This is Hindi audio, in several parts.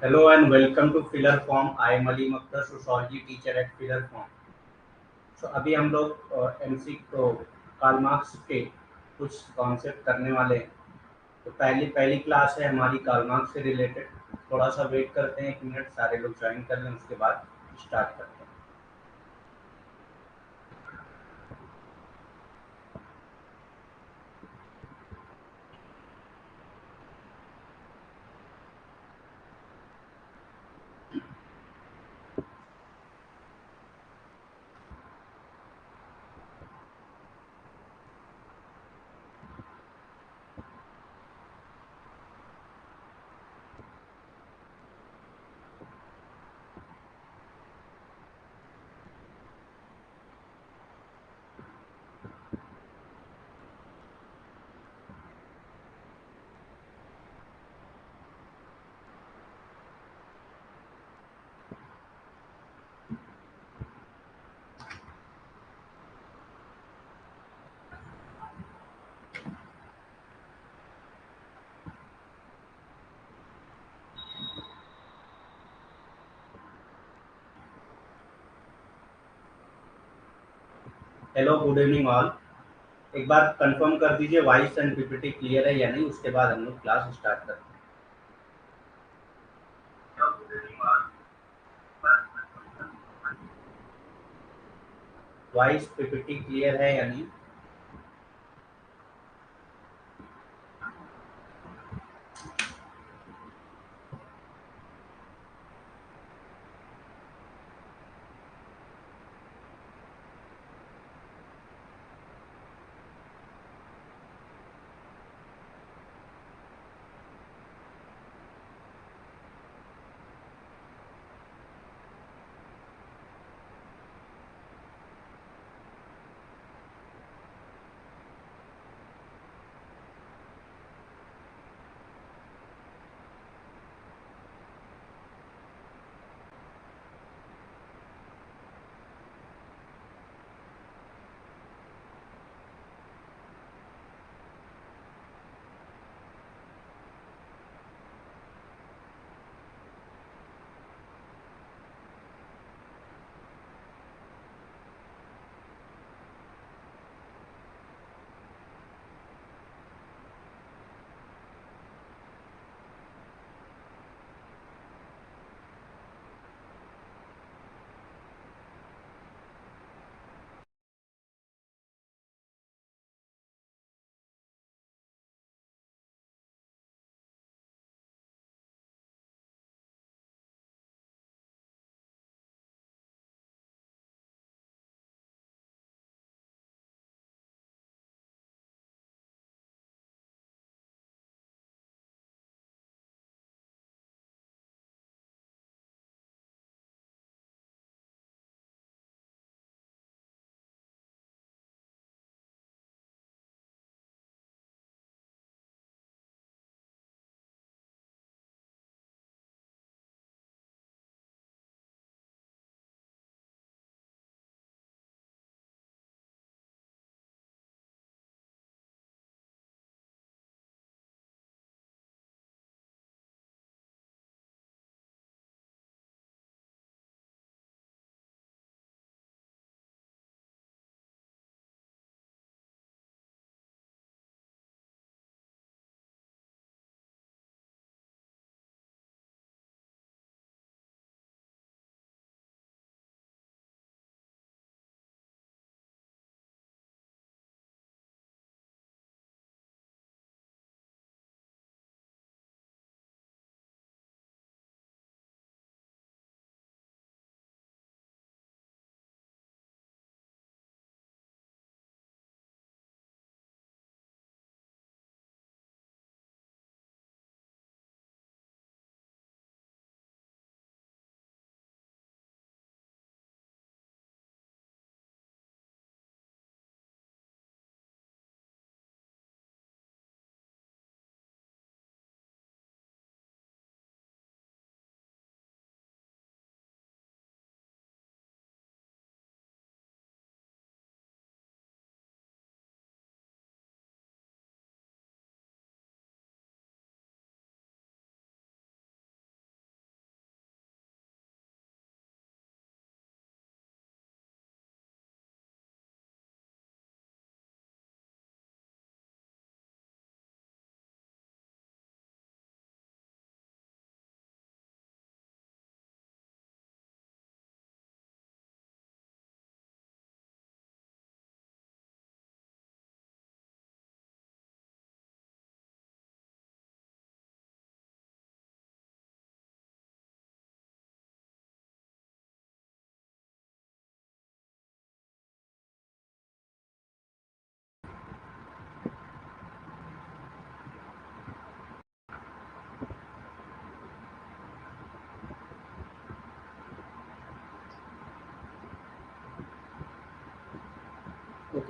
Hello and welcome to Filler Form. I am Ali Makhtar, sociology teacher at Filler Form. So अभी हम लोग एमसी को कार्ल मार्क्स के कुछ कॉन्सेप्ट करने वाले हैं। तो पहली पहली क्लास है हमारी कार्ल मार्क्स से रिलेटेड। थोड़ा सा वेट करते हैं, 1 मिनट सारे लोग ज्वाइन कर लें, उसके बाद स्टार्ट करते हैं। Hello, good evening all. एक बार कंफर्म कर दीजिए वॉइस एंड पीपीटी क्लियर है या नहीं, उसके बाद हम लोग क्लास स्टार्ट करते हैं। वॉइस पीपीटी क्लियर है या नहीं?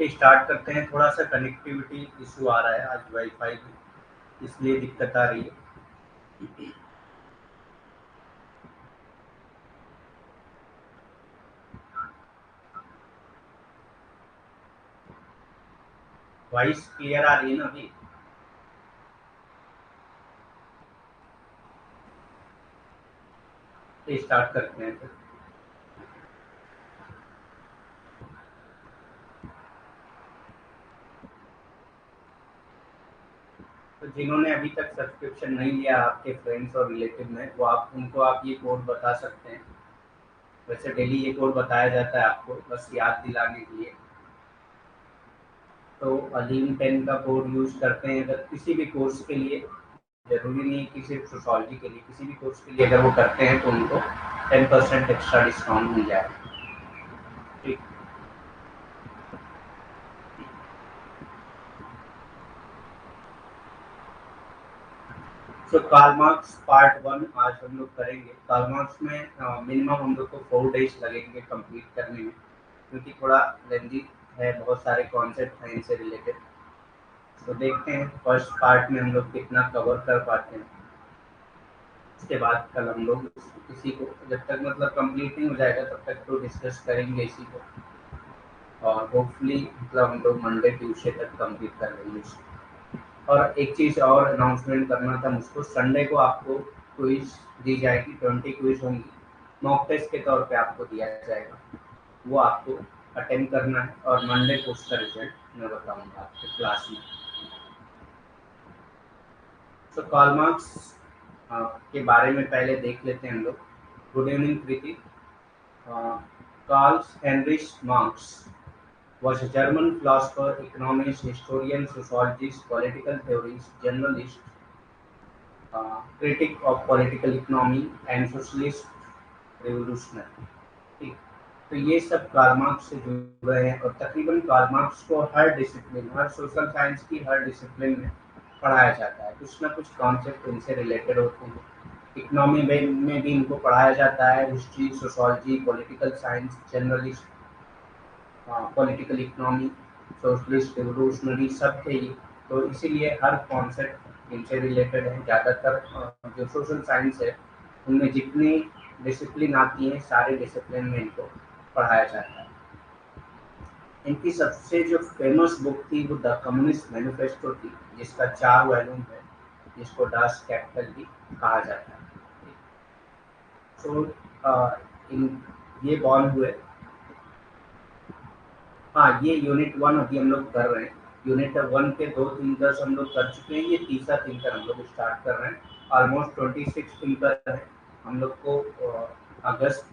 ओके, स्टार्ट करते हैं। थोड़ा सा कनेक्टिविटी इशू आ रहा है आज वाईफाई में, इसलिए दिक्कत आ रही है। वॉइस क्लियर आ रही है ना अभी? तो स्टार्ट करते हैं फिर। तो जिन्होंने अभी तक सब्सक्रिप्शन नहीं लिया आपके फ्रेंड्स और रिलेटिव में, वो आप उनको आप ये कोड बता सकते हैं। वैसे डेली ये कोड बताया जाता है आपको, बस याद दिलाने के लिए। तो अलीम 10 का कोड यूज करते हैं अगर किसी भी कोर्स के लिए, जरूरी नहीं कि सिर्फ सोशोलॉजी के लिए, किसी भी कोर्स के लिए अगर वो करते हैं तो उनको 10% एक्स्ट्रा डिस्काउंट मिल जाएगा। ठीक। तो कार्ल मार्क्स पार्ट 1 आज हम लोग करेंगे। कार्ल मार्क्स में मिनिमम हम लोग को 4 डेज लगेंगे कंप्लीट करने में, क्योंकि थोड़ा लेंदी है, बहुत सारे कॉन्सेप्ट हैं इनसे रिलेटेड। तो देखते हैं फर्स्ट पार्ट में हम लोग कितना कवर कर पाते हैं। उसके बाद कल हम लोग इसी को, जब तक मतलब कंप्लीट नहीं हो जाएगा तब तक तो डिस्कस करेंगे इसी को, और होपफुली मतलब हम लोग मंडे ट्यूसडे तक कंप्लीट कर लेंगे इसको। और एक चीज़ और अनाउंसमेंट करना था मुझको, संडे को आपको क्विज दी जाएगी, 20 क्विज होंगी, मॉक टेस्ट के तौर पे आपको दिया जाएगा। वो आपको अटेंड करना है, और मंडे को उसका रिजल्ट मैं बताऊंगा आपके क्लास में। तो कार्ल मार्क्स के बारे में पहले देख लेते हैं हम लोग। Good evening Preeti. Karl Heinrich Marx was a German philosopher, economist, historian, sociologist, political theorist, journalist, critic of political economy and socialist revolutionary। ठीक। तो ये सब कार्ल मार्क्स से जुड़े हैं, और तकरीबन कार्ल मार्क्स को हर डिसिप्लिन, हर सोशल साइंस की हर डिसिप्लिन में पढ़ाया जाता है। कुछ ना कुछ कॉन्सेप्ट इनसे रिलेटेड होते हैं। इकोनॉमी में भी इनको पढ़ाया जाता है, history, sociology, political science, journalist, political economy, socialist, revolutionary सब थे ये। तो इसीलिए हर कॉन्सेप्ट इनसे रिलेटेड है। ज़्यादातर जो सोशल साइंस है उनमें जितनी डिसिप्लिन आती हैं सारे डिसिप्लिन में इनको पढ़ाया जाता है। इनकी सबसे जो फेमस बुक थी वो द कम्युनिस्ट मैनिफेस्टो थी, जिसका 4 वॉल्यूम है, जिसको डास कैपिटल भी कहा जाता है। तो इन ये बॉर्न हुए। हाँ, ये यूनिट 1 अभी हम लोग कर रहे हैं। यूनिट 1 के 2 थिंकर्स हम लोग कर चुके हैं, ये तीसरा थिंकर हम लोग स्टार्ट कर रहे हैं। ऑलमोस्ट 26 थिंकर है। हम लोग को अगस्त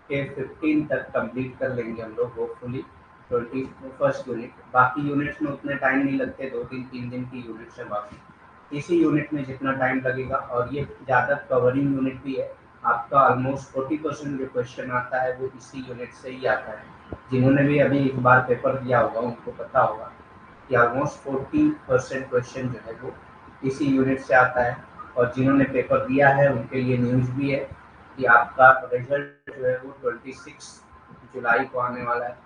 के 15 तक कंप्लीट कर लेंगे हम लोग होपफुली 21st यूनिट। बाकी यूनिट्स में उतने टाइम नहीं लगते, 2-3 दिन की यूनिट्स है बाकी। इसी यूनिट में जितना टाइम लगेगा, और ये ज़्यादा कवरिंग यूनिट भी है। आपका ऑलमोस्ट 40% जो क्वेश्चन आता है वो इसी यूनिट से ही आता है। जिन्होंने भी अभी एक बार पेपर दिया होगा उनको पता होगा कि ऑलमोस्ट 40% क्वेश्चन जो है वो इसी यूनिट से आता है। और जिन्होंने पेपर दिया है उनके लिए न्यूज़ भी है कि आपका रिजल्ट जो है वो 26 जुलाई को आने वाला है।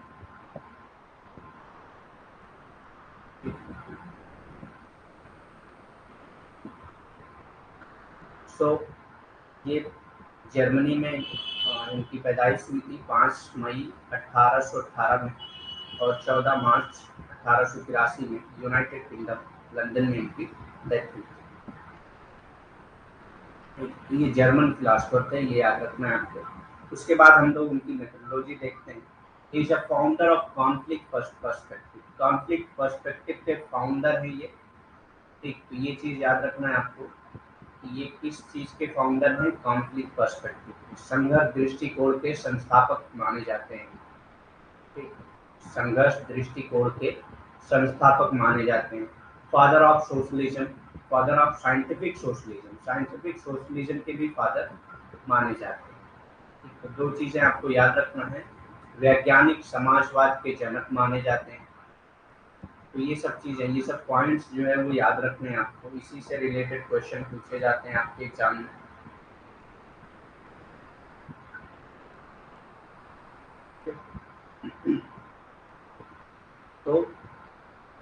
सो ये जर्मनी में इनकी पैदाइश हुई थी 5 मई 1818 में, और 14 मार्च 1883 में यूनाइटेड किंगडम लंदन में इनकी डेथ हुई थी। ये जर्मन फिलासफर थे, ये याद रखना है आपको। उसके बाद हम लोग उनकी मेथोडोलॉजी देखते हैं। He is a founder of conflict perspective. Conflict perspective के फाउंडर है ये। ठीक, तो ये चीज़ याद रखना है आपको कि ये किस चीज़ के फाउंडर हैं। कॉन्फ्लिक्ट पर्सपेक्टिव, संघर्ष दृष्टिकोण के संस्थापक माने जाते हैं। ठीक, संघर्ष दृष्टिकोण के संस्थापक माने जाते हैं। Father of socialism, father of scientific socialism, scientific socialism के भी फादर माने जाते हैं। ठीक, तो 2 चीज़ें आपको याद रखना है। वैज्ञानिक समाजवाद के जनक माने जाते हैं। तो ये सब चीज़ें, ये सब पॉइंट्स जो है वो याद रखने हैं आपको। इसी से रिलेटेड क्वेश्चन पूछे जाते हैं आपके एग्जाम में।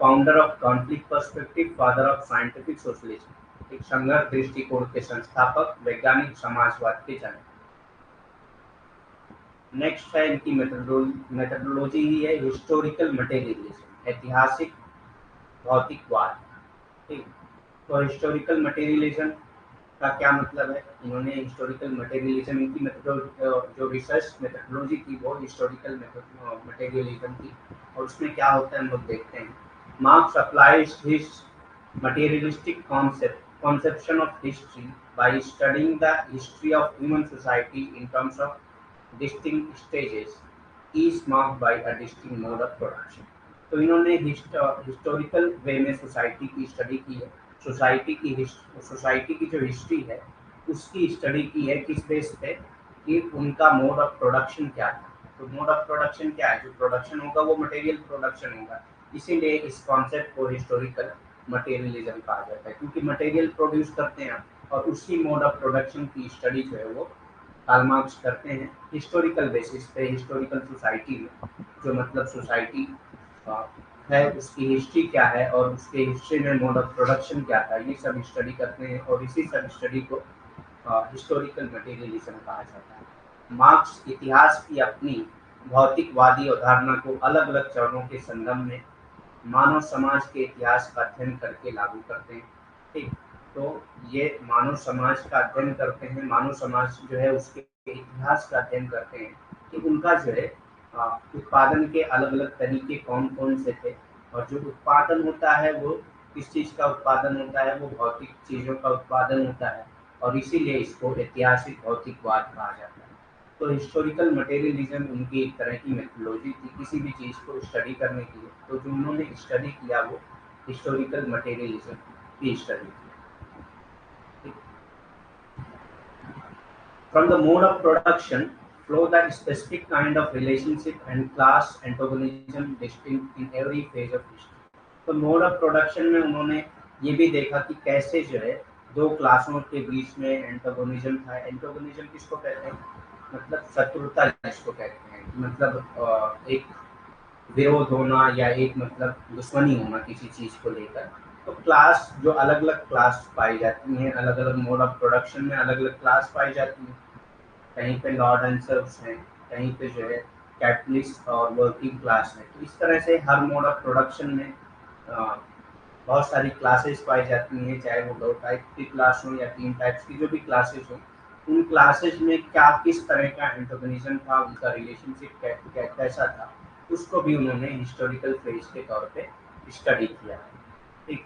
Founder of conflict perspective, father of scientific socialism, एक संघर्ष दृष्टिकोण के संस्थापक, वैज्ञानिक समाजवाद के जनक। नेक्स्ट है इनकी मेथडोलॉजी ही है हिस्टोरिकल मटेरियलिज्म, ऐतिहासिक भौतिकवाद। ठीक, तो हिस्टोरिकल मटेरियलिज्म का क्या मतलब है? इन्होंने हिस्टोरिकल मटेरियलिज्म, इनकी जो रिसर्च मेथडोलॉजी थी वो हिस्टोरिकल मटेरियलिज्म थी। और उसमें क्या होता है हम लोग देखते हैं। Marks applies his materialistic conception of history by studying the history of human society in terms of distinct stages, each marked by a distinct mode of production। तो इन्होंने हिस्टोरिकल वे में सोसाइटी की स्टडी की है। सोसाइटी की जो हिस्ट्री है उसकी स्टडी की है किस बेस पे कि उनका मोड ऑफ प्रोडक्शन क्या था। तो मोड ऑफ प्रोडक्शन क्या है? जो प्रोडक्शन होगा वो मटेरियल प्रोडक्शन होगा, इसीलिए इस कॉन्सेप्ट को हिस्टोरिकल मटेरियलिज्म कहा जाता है, क्योंकि मटेरियल प्रोड्यूस करते हैं और उसी मोड ऑफ प्रोडक्शन की स्टडी जो है वो कार्ल मार्क्स करते हैं हिस्टोरिकल बेसिस पे। हिस्टोरिकल सोसाइटी में जो मतलब सोसाइटी है उसकी हिस्ट्री क्या है और उसके हिस्ट्री में मोड ऑफ प्रोडक्शन क्या था, ये सब स्टडी करते हैं और इसी सब स्टडी को हिस्टोरिकल मटेरियलिज्म कहा जाता है। मार्क्स इतिहास की अपनी भौतिकवादी अवधारणा को अलग अलग चरणों के संगम में मानव समाज के इतिहास का अध्ययन करके लागू करते हैं। ठीक, तो ये मानव समाज का अध्ययन करते हैं, मानव समाज जो है उसके इतिहास का अध्ययन करते हैं कि उनका जो है उत्पादन के अलग अलग तरीके कौन कौन से थे। और जो उत्पादन होता है वो किस चीज़ का उत्पादन होता है? वो भौतिक चीज़ों का उत्पादन होता है और इसीलिए इसको ऐतिहासिक भौतिकवाद कहा जाता है। तो हिस्टोरिकल मटेरियलिज्म उनकी एक तरह की मेथोडोलॉजी थी किसी भी चीज़ को स्टडी करने के लिए। तो जो उन्होंने स्टडी किया वो हिस्टोरिकल मटेरियलिज्म की स्टडी की। From the mode of production flow the specific kind of relationship and class antagonism distinct in every phase of history। तो मोड ऑफ प्रोडक्शन में उन्होंने ये भी देखा कि कैसे जो है दो क्लासों के बीच में एंटागोनिज्म था। एंटागोनिज्म किसको कहते हैं? मतलब शत्रुता जिसको कहते हैं, मतलब एक विरोध होना या एक मतलब दुश्मनी होना किसी चीज़ को लेकर। तो क्लास जो अलग अलग क्लास पाई जाती हैं, अलग अलग मोड ऑफ प्रोडक्शन में अलग अलग क्लास पाई जाती हैं। कहीं पे लॉर्ड एंड सर्व्स हैं, कहीं पे जो है कैपिटलिस्ट और वर्किंग क्लास है। तो इस तरह से हर मोड ऑफ प्रोडक्शन में बहुत सारी क्लासेस पाई जाती हैं, चाहे वो 2 टाइप की क्लास हो या 3 टाइप्स की जो भी क्लासेस हो। उन क्लासेस में क्या किस तरह का एंटागोनिज्म था, उनका रिलेशनशिप कैसा था, उसको भी उन्होंने हिस्टोरिकल फेज के तौर पे स्टडी किया है। ठीक,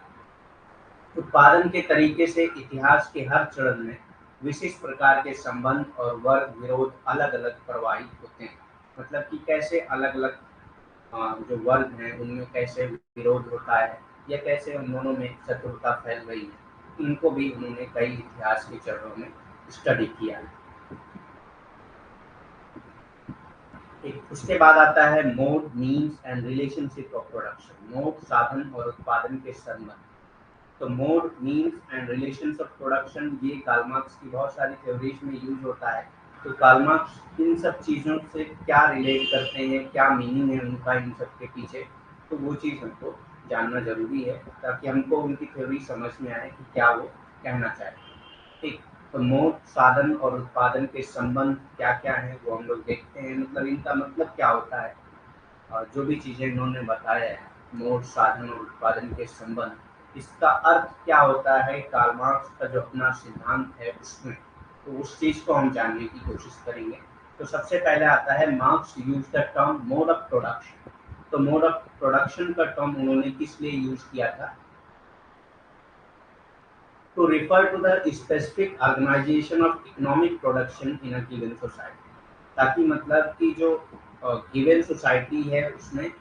उत्पादन के तरीके से इतिहास के हर चरण में विशिष्ट प्रकार के संबंध और वर्ग विरोध अलग अलग प्रवाहित होते हैं। मतलब कि कैसे अलग अलग जो वर्ग हैं उनमें कैसे विरोध होता है या कैसे उन दोनों में शत्रुता फैल रही है, इनको भी उन्होंने कई इतिहास के चरणों में स्टडी किया है। उसके बाद आता है mode, means and relationship of production. Mode साधन और उत्पादन के संबंध। तो mode, means and relations of production ये कार्ल मार्क्स की बहुत सारी थ्योरीज में यूज होता है। तो कार्ल मार्क्स इन सब चीज़ों से क्या रिलेट करते हैं, क्या मीनिंग है उनका इन सब के पीछे, तो वो चीज़ हमको जानना जरूरी है ताकि हमको उनकी थ्योरी समझ में आए कि क्या वो कहना चाहते हैं। ठीक, तो मोड, साधन और उत्पादन के संबंध क्या क्या है वो हम लोग देखते हैं। मतलब इनका मतलब क्या होता है और जो भी चीज़ें इन्होंने बताया है, मोड, साधन और उत्पादन के संबंध, इसका अर्थ क्या होता है कार्ल मार्क्स का जो अपना सिद्धांत है उसमें, तो उस चीज़ को हम जानने की कोशिश करेंगे। तो सबसे पहले आता है Marx use the term mode of production. तो मोड ऑफ प्रोडक्शन का टर्म उन्होंने किस लिए यूज किया था? To refer to the specific organisation of economic production in a given society. ताकि मतलब कि जो गिवन सोसाइटी है उसमें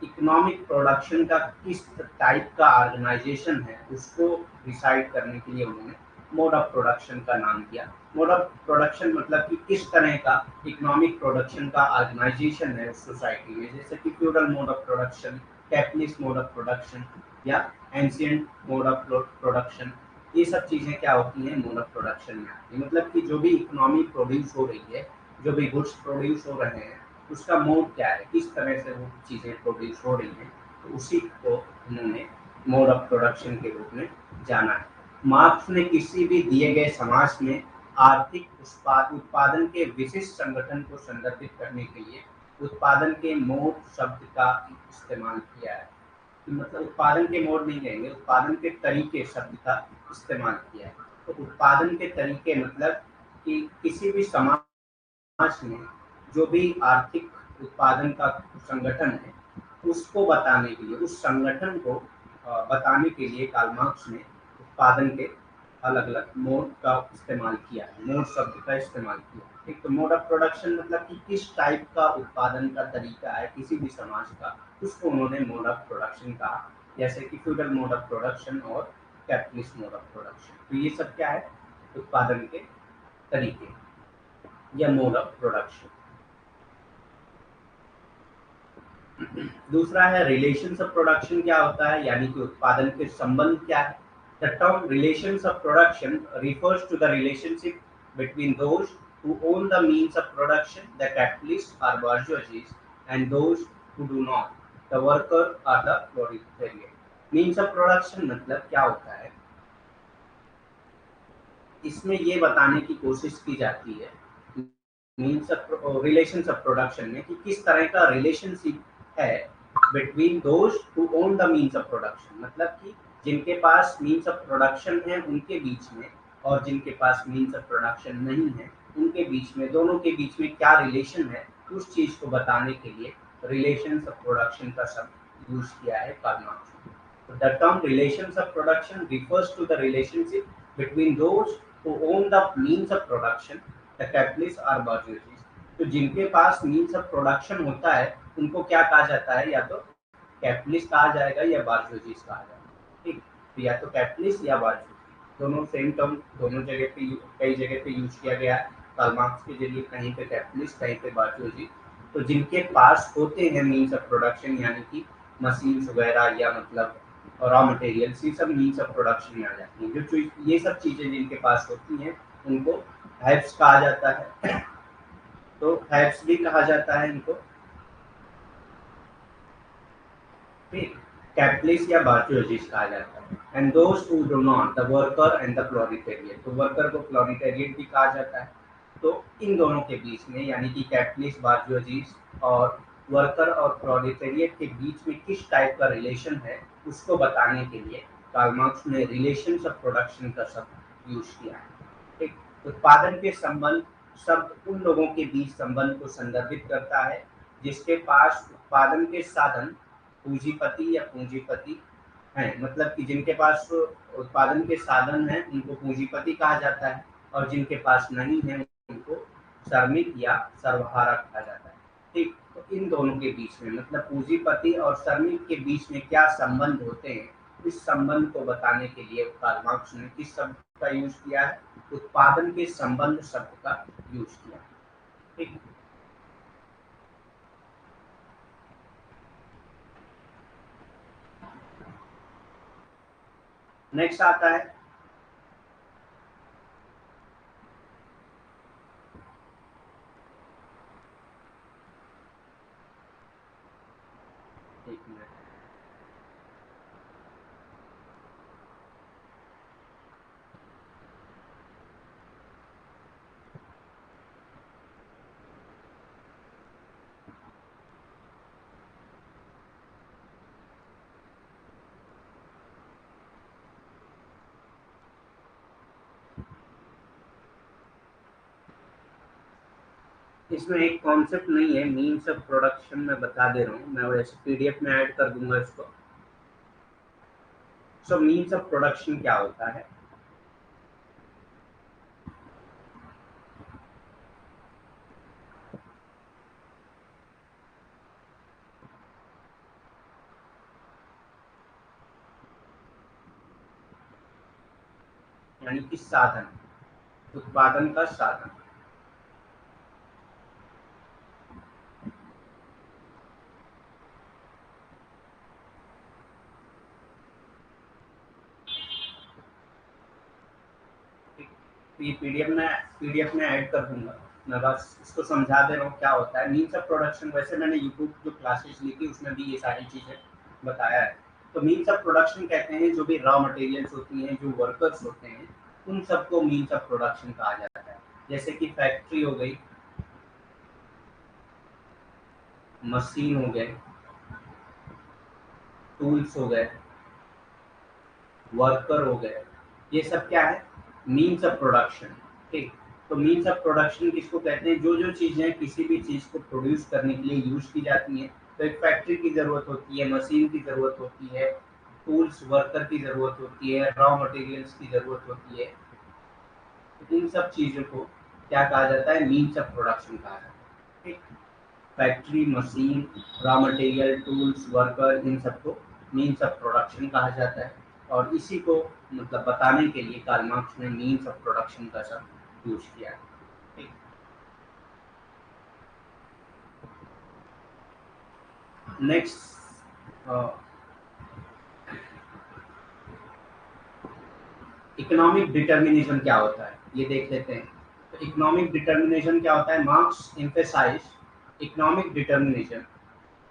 इकोनॉमिक प्रोडक्शन का किस टाइप का ऑर्गेनाइजेशन है उसको डिसाइड करने के लिए उन्होंने मोड ऑफ प्रोडक्शन का नाम किया। मोड ऑफ प्रोडक्शन मतलब कि किस तरह का इकोनॉमिक प्रोडक्शन का ऑर्गेनाइजेशन है उस सोसाइटी में, जैसे कि feudal mode of production, capitalist mode of production या एंशिएंट मोड ऑफ प्रोडक्शन। ये सब चीज़ें क्या होती हैं? मोड ऑफ प्रोडक्शन में आती है। मतलब कि जो भी इकोनॉमी प्रोड्यूस हो रही है, जो भी गुड्स प्रोड्यूस हो रहे हैं, उसका मोड क्या है, किस तरह से वो चीज़ें प्रोड्यूस हो रही हैं, तो उसी को उन्होंने मोड ऑफ प्रोडक्शन के रूप में जाना है। मार्क्स ने किसी भी दिए गए समाज में आर्थिक उत्पादन के विशिष्ट संगठन को संदर्भित करने के लिए उत्पादन के मोड शब्द का इस्तेमाल किया है। मतलब उत्पादन के मोड नहीं कहेंगे, उत्पादन के तरीके शब्द का इस्तेमाल किया है। तो उत्पादन के तरीके मतलब कि किसी भी समाज में जो भी आर्थिक उत्पादन का संगठन है उसको बताने के लिए, उस संगठन को बताने के लिए कार्ल मार्क्स ने उत्पादन के अलग अलग मोड का इस्तेमाल किया है, मोड शब्द का इस्तेमाल किया। एक तो मोड ऑफ प्रोडक्शन मतलब कि किस टाइप का उत्पादन का तरीका है किसी भी समाज का, उसको उन्होंने मोड ऑफ प्रोडक्शन कहा, जैसे कि फ्यूडल मोड ऑफ प्रोडक्शन और कैपिटलिस्ट मोड ऑफ प्रोडक्शन। तो ये सब क्या है, उत्पादन के तरीके या मोड ऑफ प्रोडक्शन। दूसरा है रिलेशंस ऑफ प्रोडक्शन। क्या होता है, यानी कि उत्पादन के संबंध क्या है। The term relations of production refers to the relationship between those who own the means of production, the capitalists or bourgeoisie, and those who do not, the worker or the proletariat. Means of production मतलब क्या होता है, इसमें ये बताने की कोशिश की जाती है means of relations of production में कि किस तरह का रिलेशनशिप है between those who own the means of production, मतलब कि जिनके पास मीन्स ऑफ प्रोडक्शन है उनके बीच में और जिनके पास मीन्स ऑफ प्रोडक्शन नहीं है उनके बीच में, दोनों के बीच में क्या रिलेशन है, उस चीज को बताने के लिए रिलेशंस ऑफ प्रोडक्शन का शब्द यूज किया है कार्ल मार्क्स ने। The term relations of production refers to the relationship between those who own the means of production, the capitalists or bourgeoisie। तो जिनके पास मीन्स ऑफ प्रोडक्शन होता है उनको क्या कहा जाता है, या तो कैपिटलिस्ट कहा जाएगा या बार्जोजीज कहा जाएगा। ठीक, तो या तो कैपिटलिस्ट या बार्जोजी, दोनों सेम टर्म दोनों जगह पे कई जगह पे यूज किया गया है। कार्ल मार्क्स के जरिए कहीं पे कैपिटलिस्ट कहीं पे बार्जोजी। तो जिनके पास होते हैं मीन्स ऑफ प्रोडक्शन यानी कि मशीन्स वगैरह या मतलब रॉ मटेरियल्स, ये सब मीन्स ऑफ प्रोडक्शन में आ जाती हैं। जो ये सब चीजें जिनके पास होती हैं उनको हैव्स कहा जाता है। तो हैव्स भी कहा जाता है इनको। ठीक, कैपिटलिस्ट या बार्जोइस्ट कहा जाता है। And those who do not, the worker and the proletariat. तो वर्कर को प्रोलेटारिएट भी कहा जाता है। तो इन दोनों के बीच में यानी कि कैपिटलिस्ट बार्जोइस्ट और वर्कर और प्रोलेटारिएट के बीच में किस टाइप का रिलेशन है उसको बताने के लिए कार्ल मार्क्स ने रिलेशंस ऑफ प्रोडक्शन का शब्द यूज किया है। ठीक, उत्पादन के संबंध शब्द उन लोगों के बीच संबंध को संदर्भित करता है जिसके पास उत्पादन के साधन पूंजीपति या पूंजीपति हैं, मतलब कि जिनके पास उत्पादन के साधन हैं उनको पूंजीपति कहा जाता है और जिनके पास नहीं है उनको श्रमिक या सर्वहारा कहा जाता है। ठीक, तो इन दोनों के बीच में मतलब पूंजीपति और श्रमिक के बीच में क्या संबंध होते हैं, इस संबंध को बताने के लिए कार्ल मार्क्स ने किस शब्द का यूज किया है, उत्पादन के संबंध शब्द का यूज किया। ठीक, नेक्स्ट आता है एक मिनट, इसमें एक कॉन्सेप्ट नहीं है मीन्स ऑफ प्रोडक्शन, मैं बता दे रहा हूँ, मैं वैसे पीडीएफ में ऐड कर दूंगा इसको। सो मीन्स ऑफ प्रोडक्शन क्या होता है, यानी कि साधन, उत्पादन का साधन। ये पीडीएफ में ऐड कर दूंगा, मैं बस इसको समझा दे रहा हूँ क्या होता है मीन्स ऑफ प्रोडक्शन। वैसे मैंने यूट्यूब जो क्लासेस ली थी उसमें भी ये सारी चीजें बताया है। तो मीन्स ऑफ प्रोडक्शन कहते हैं जो भी रॉ मटेरियल्स होती हैं, जो वर्कर्स होते हैं, उन सबको मीन्स ऑफ प्रोडक्शन कहा जाता है। जैसे कि फैक्ट्री हो गई, मशीन हो गए, टूल्स हो गए, वर्कर हो गए, ये सब क्या है? Means of production. ठीक, तो मीन्स ऑफ प्रोडक्शन किसको कहते हैं? जो जो चीजें किसी भी चीज को प्रोड्यूस करने के लिए यूज की जाती हैं। तो एक फैक्ट्री की जरूरत होती है, मशीन की जरूरत होती है, टूल्स वर्कर की जरूरत होती है, रॉ मटेरियल्स की जरूरत होती है। तो इन सब चीजों को क्या कहा जाता है? मीन्स ऑफ प्रोडक्शन कहा जाता है। ठीक, factory, machine, raw material, tools, worker, इन सबको मीन्स ऑफ प्रोडक्शन कहा जाता है। और इसी को मतलब बताने के लिए कार्ल मार्क्स ने मीन्स ऑफ प्रोडक्शन का शब्द यूज किया है। ठीक, नेक्स्ट इकोनॉमिक डिटर्मिनिज्म क्या होता है, ये देख लेते हैं। तो इकोनॉमिक डिटर्मिनिज्म क्या होता है? Marx emphasise economic determinism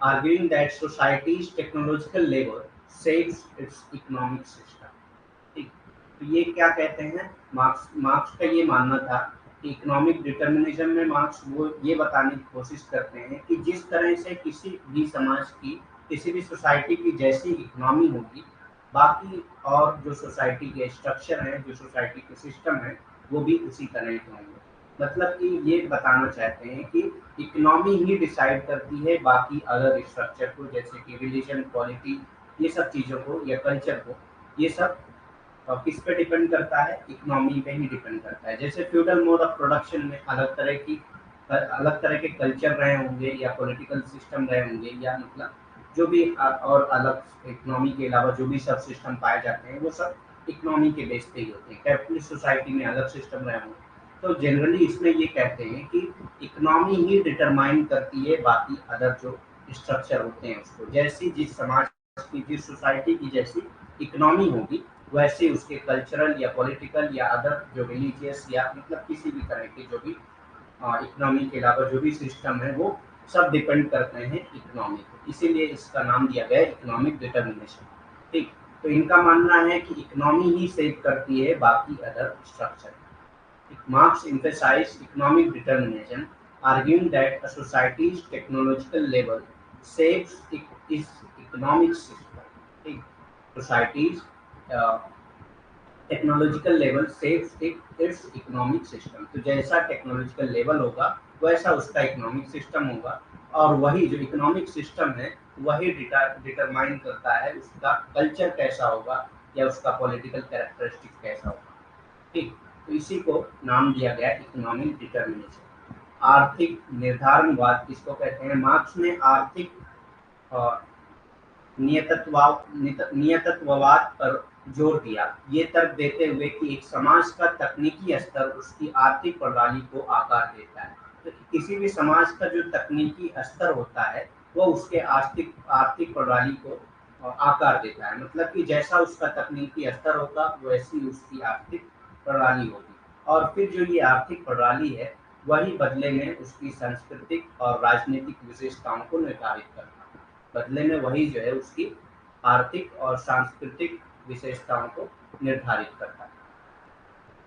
arguing that society's technological level shapes its economic system। ठीक, तो ये क्या कहते हैं? मार्क्स का ये मानना था कि इकोनॉमिक डिटर्मिनिज्म में मार्क्स वो ये बताने की कोशिश करते हैं कि जिस तरह से किसी भी समाज की, किसी भी सोसाइटी की जैसी इकोनॉमी होगी, बाकी और जो सोसाइटी के स्ट्रक्चर हैं, जो सोसाइटी के सिस्टम है, वो भी उसी तरह के होंगे। मतलब कि ये बताना चाहते हैं कि इकोनॉमी ही डिसाइड करती है बाकी अदर स्ट्रक्चर को, जैसे कि रिलीजन, पॉलिटी, ये सब चीज़ों को या कल्चर को, ये सब किस पे डिपेंड करता है? इकोनॉमी पे ही डिपेंड करता है। जैसे फ्यूडल मोड ऑफ प्रोडक्शन में अलग तरह के कल्चर रहे होंगे या पॉलिटिकल सिस्टम रहे होंगे, या मतलब जो भी और अलग इकोनॉमी के अलावा जो भी सब सिस्टम पाए जाते हैं, वो सब इकोनॉमी के बेस पे ही होते हैं। कैपिटलिस्ट सोसाइटी में अलग सिस्टम रहे होंगे। तो जनरली इसमें ये कहते हैं कि इकोनॉमी ही डिटरमाइन करती है बाकी अदर जो स्ट्रक्चर होते हैं उसको। जैसी जिस समाज की, जिस सोसाइटी की जैसी इकोनॉमी होगी, वैसे उसके कल्चरल या पॉलिटिकल या अदर जो रिलीजियस या मतलब किसी भी तरह के जो भी इकोनॉमी के अलावा जो भी सिस्टम है, वो सब डिपेंड करते हैं इकोनॉमी को। इसीलिए इसका नाम दिया गया है इकोनॉमिक डिटर्मिनेशन। ठीक, तो इनका मानना है कि इकोनॉमी ही सेव करती है बाकी other structure. Marx emphasized economic determinism, arguing that a society's technological level shapes its economic system। ठीक, society's technological level saves it's economic system. तो जैसा टेक्नोलॉजिकल लेवल होगा, वैसा उसका इकोनॉमिक सिस्टम होगा। और वही जो इकोनॉमिक सिस्टम है, वही डिटरमाइन करता है उसका कल्चर कैसा होगा या उसका पॉलिटिकल कैरेक्टरिस्टिक्स कैसा होगा। ठीक, तो इसी को नाम दिया गया इकोनॉमिक डिटर्मिनेशन। आर्थिक निर्धारणवाद किसको कहते हैं? मार्क्स ने आर्थिक नियतत्ववाद पर जोर दिया, ये तर्क देते हुए कि एक समाज का तकनीकी स्तर उसकी आर्थिक प्रणाली को आकार देता है। तो किसी भी समाज का जो तकनीकी स्तर होता है, वो उसके आर्थिक आर्थिक प्रणाली को आकार देता है। मतलब कि जैसा उसका तकनीकी स्तर होगा, वैसी उसकी आर्थिक प्रणाली होगी। और फिर जो ये आर्थिक प्रणाली है, वही बदले में उसकी सांस्कृतिक और राजनीतिक विशेषताओं को निर्धारित करता है। बदले में वही जो है उसकी आर्थिक और सांस्कृतिक विशेषताओं को निर्धारित करता है।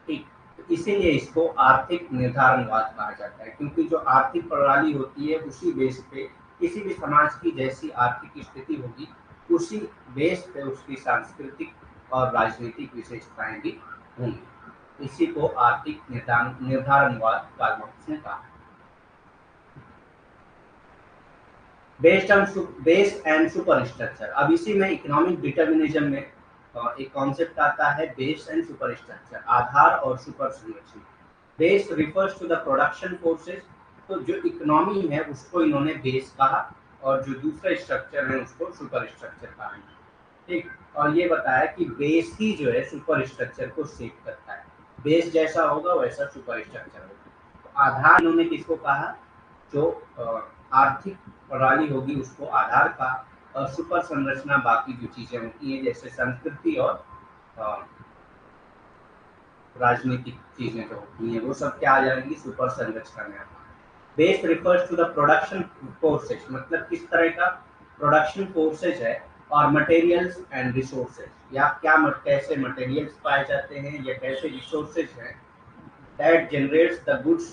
ठीक, तो इसीलिए इसको आर्थिक निर्धारणवाद कहा जाता है, क्योंकि जो आर्थिक प्रणाली होती है, उसी बेस पे किसी भी समाज की जैसी आर्थिक स्थिति होगी, उसी बेस पे उसकी सांस्कृतिक और राजनीतिक विशेषताएं भी होंगी। इसी को आर्थिक निर्धारणवाद कार्ल मार्क्स ने कहा। Base and super structure. अब इसी में इकोनॉमिक डिटर्मिनिज्म में एक कॉन्सेप्ट आता है बेस एंड सुपर स्ट्रक्चर, आधार और सुपर संरचना। Base refers to the production forces. तो जो इकोनॉमी है उसको इन्होंने बेस कहा, और जो दूसरा स्ट्रक्चर है उसको सुपर स्ट्रक्चर कहा। ठीक, और ये बताया कि बेस ही जो है सुपर स्ट्रक्चर को सेट करता है। बेस जैसा होगा वैसा सुपर स्ट्रक्चर होगा। तो आधार इन्होंने किसको कहा? जो आर्थिक प्रणाली होगी उसको आधार का, और सुपर संरचना बाकी जो चीजें होती हैं जैसे संस्कृति और राजनीतिक चीजें जो होती हैं, वो सब क्या आ जाएंगी? सुपर संरचना में। Base refers to the production forces. मतलब किस तरह का प्रोडक्शन फोर्सेज है, और मटेरियल्स एंड रिसोर्सेज, या कैसे मटेरियल्स पाए जाते हैं या कैसे रिसोर्सेज हैं that generates the goods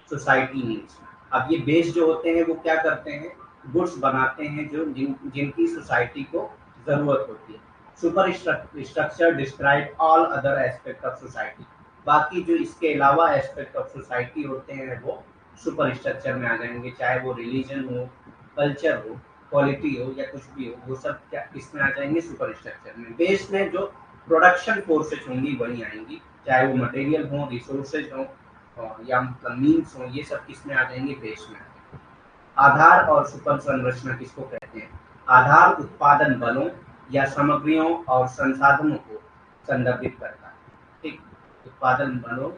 society needs. अब ये बेस जो होते हैं वो क्या करते हैं, गुड्स बनाते हैं जो जिनकी सोसाइटी को जरूरत होती है। Super structure describe all other aspect of society, बाकी जो इसके अलावा एस्पेक्ट ऑफ सोसाइटी होते हैं वो सुपर स्ट्रक्चर में आ जाएंगे, चाहे वो रिलीजन हो, कल्चर हो, क्वालिटी हो या कुछ भी हो, वो सब क्या इसमें आ जाएंगे, सुपर स्ट्रक्चर में। बेस में जो प्रोडक्शन फोर्सेज होंगी वही आएंगी, चाहे वो मटेरियल हो, रिसोर्सेज हो या मतलब मीन्स हो, ये सब किसमें आ जाएंगे, बेस में। आधार और सुपर संरचना किसको कहते हैं? आधार उत्पादन बलों या सामग्रियों और संसाधनों को संदर्भित करता है। ठीक, उत्पादन बलों,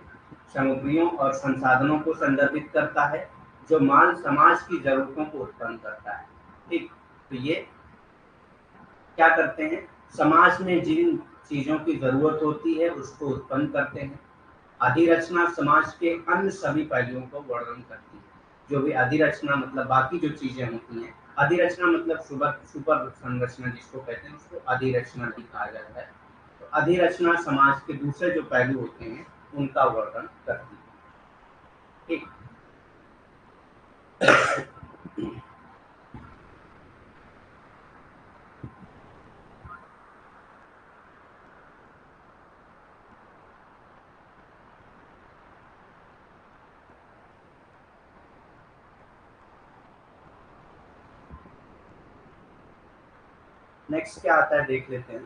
सामग्रियों और संसाधनों को संदर्भित करता है जो माल समाज की जरूरतों को उत्पन्न करता है। ठीक, तो ये क्या करते हैं, समाज में जिन चीजों की जरूरत होती है उसको उत्पन्न करते हैं। अधिरचना समाज के अन्य सभी पहलुओं को वर्णन करती है। जो भी अधिरचना मतलब बाकी जो चीजें होती हैं, अधिरचना मतलब सुपर सुपर संरचना जिसको कहते हैं उसको अधिरचना भी कहा जाता है। तो अधिरचना समाज के दूसरे जो पहलू होते हैं उनका वर्णन करती है। ठीक, नेक्स्ट क्या आता है देख लेते हैं।